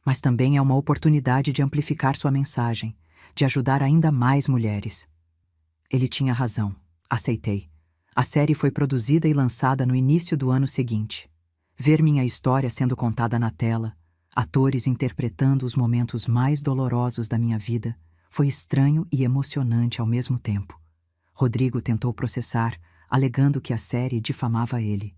Mas também é uma oportunidade de amplificar sua mensagem, de ajudar ainda mais mulheres. Ele tinha razão. Aceitei. A série foi produzida e lançada no início do ano seguinte. Ver minha história sendo contada na tela, atores interpretando os momentos mais dolorosos da minha vida, foi estranho e emocionante ao mesmo tempo. Rodrigo tentou processar, alegando que a série difamava ele.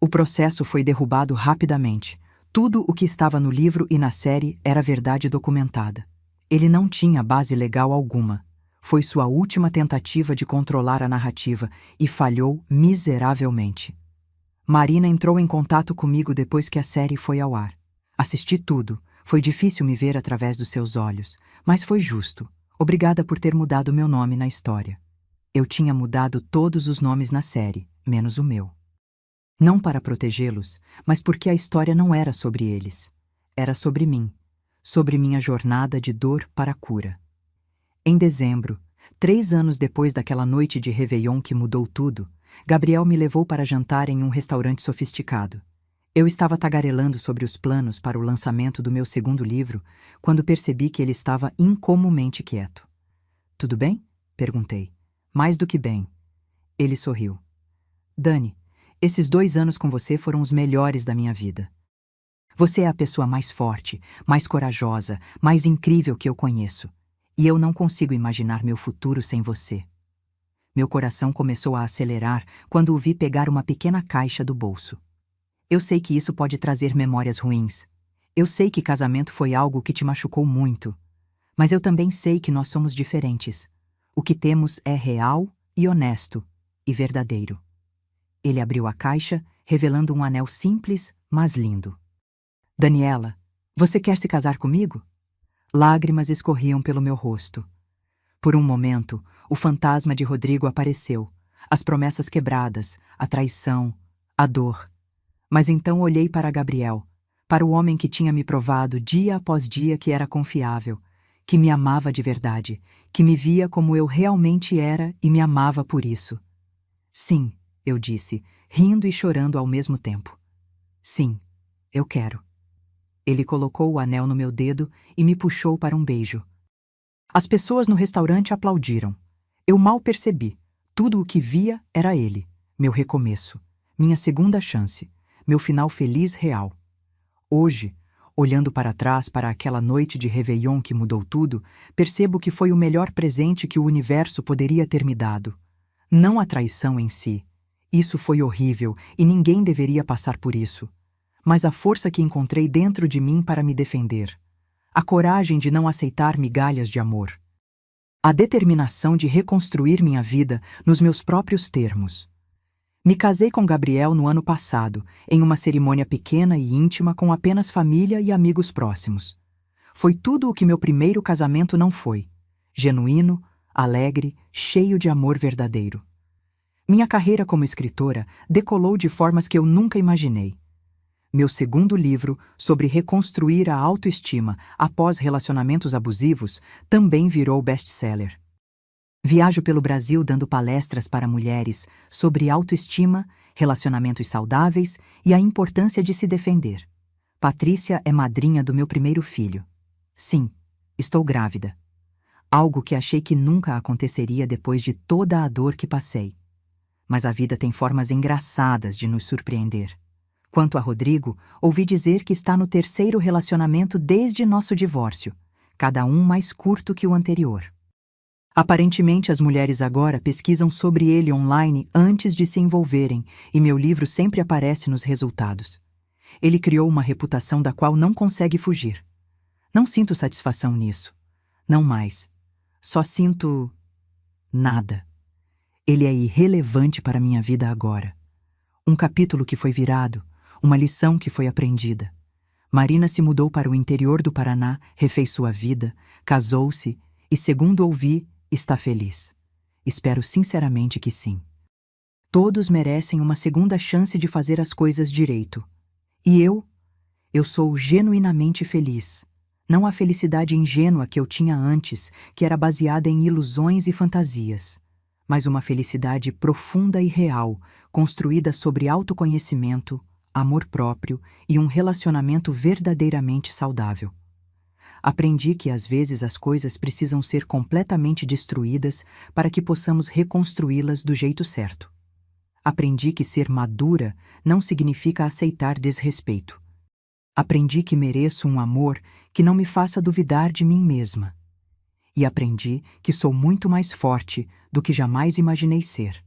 O processo foi derrubado rapidamente, Tudo o que estava no livro e na série era verdade documentada. Ele não tinha base legal alguma. Foi sua última tentativa de controlar a narrativa e falhou miseravelmente. Marina entrou em contato comigo depois que a série foi ao ar. Assisti tudo. Foi difícil me ver através dos seus olhos, mas foi justo. Obrigada por ter mudado meu nome na história. Eu tinha mudado todos os nomes na série, menos o meu. Não para protegê-los, mas porque a história não era sobre eles. Era sobre mim, sobre minha jornada de dor para a cura. Em dezembro, 3 anos depois daquela noite de Réveillon que mudou tudo, Gabriel me levou para jantar em um restaurante sofisticado. Eu estava tagarelando sobre os planos para o lançamento do meu segundo livro, quando percebi que ele estava incomumente quieto. "Tudo bem?" perguntei. "Mais do que bem." Ele sorriu. "Dani, esses 2 anos com você foram os melhores da minha vida. Você é a pessoa mais forte, mais corajosa, mais incrível que eu conheço. E eu não consigo imaginar meu futuro sem você." Meu coração começou a acelerar quando o vi pegar uma pequena caixa do bolso. Eu sei que isso pode trazer memórias ruins. Eu sei que casamento foi algo que te machucou muito. Mas eu também sei que nós somos diferentes. O que temos é real e honesto e verdadeiro. Ele abriu a caixa, revelando um anel simples, mas lindo. "Daniela, você quer se casar comigo?" Lágrimas escorriam pelo meu rosto. Por um momento, o fantasma de Rodrigo apareceu, as promessas quebradas, a traição, a dor. Mas então olhei para Gabriel, para o homem que tinha me provado dia após dia que era confiável, que me amava de verdade, que me via como eu realmente era e me amava por isso. "Sim", eu disse, rindo e chorando ao mesmo tempo. "Sim, eu quero." Ele colocou o anel no meu dedo e me puxou para um beijo. As pessoas no restaurante aplaudiram. Eu mal percebi. Tudo o que via era ele, meu recomeço, minha segunda chance, meu final feliz real. Hoje, olhando para trás para aquela noite de Réveillon que mudou tudo, percebo que foi o melhor presente que o universo poderia ter me dado. Não a traição em si. Isso foi horrível e ninguém deveria passar por isso. Mas a força que encontrei dentro de mim para me defender. A coragem de não aceitar migalhas de amor. A determinação de reconstruir minha vida nos meus próprios termos. Me casei com Gabriel no ano passado, em uma cerimônia pequena e íntima com apenas família e amigos próximos. Foi tudo o que meu primeiro casamento não foi. Genuíno, alegre, cheio de amor verdadeiro. Minha carreira como escritora decolou de formas que eu nunca imaginei. Meu segundo livro, sobre reconstruir a autoestima após relacionamentos abusivos, também virou best-seller. Viajo pelo Brasil dando palestras para mulheres sobre autoestima, relacionamentos saudáveis e a importância de se defender. Patrícia é madrinha do meu primeiro filho. Sim, estou grávida. Algo que achei que nunca aconteceria depois de toda a dor que passei. Mas a vida tem formas engraçadas de nos surpreender. Quanto a Rodrigo, ouvi dizer que está no 3º relacionamento desde nosso divórcio, cada um mais curto que o anterior. Aparentemente, as mulheres agora pesquisam sobre ele online antes de se envolverem, e meu livro sempre aparece nos resultados. Ele criou uma reputação da qual não consegue fugir. Não sinto satisfação nisso. Não mais. Só sinto... nada. Ele é irrelevante para minha vida agora. Um capítulo que foi virado, uma lição que foi aprendida. Marina se mudou para o interior do Paraná, refez sua vida, casou-se e, segundo ouvi, está feliz. Espero sinceramente que sim. Todos merecem uma segunda chance de fazer as coisas direito. E eu sou genuinamente feliz. Não a felicidade ingênua que eu tinha antes, que era baseada em ilusões e fantasias, mas uma felicidade profunda e real, construída sobre autoconhecimento, amor próprio e um relacionamento verdadeiramente saudável. Aprendi que às vezes as coisas precisam ser completamente destruídas para que possamos reconstruí-las do jeito certo. Aprendi que ser madura não significa aceitar desrespeito. Aprendi que mereço um amor que não me faça duvidar de mim mesma. E aprendi que sou muito mais forte do que jamais imaginei ser.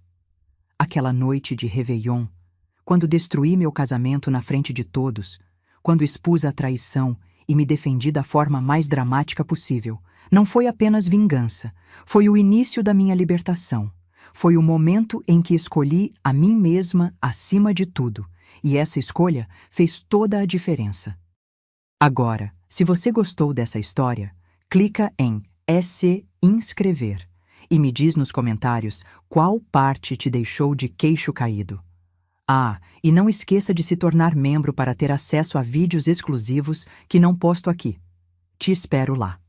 Aquela noite de Réveillon, quando destruí meu casamento na frente de todos, quando expus a traição e me defendi da forma mais dramática possível. Não foi apenas vingança, foi o início da minha libertação. Foi o momento em que escolhi a mim mesma acima de tudo, e essa escolha fez toda a diferença. Agora, se você gostou dessa história, clica em se inscrever e me diz nos comentários qual parte te deixou de queixo caído. Ah, e não esqueça de se tornar membro para ter acesso a vídeos exclusivos que não posto aqui. Te espero lá.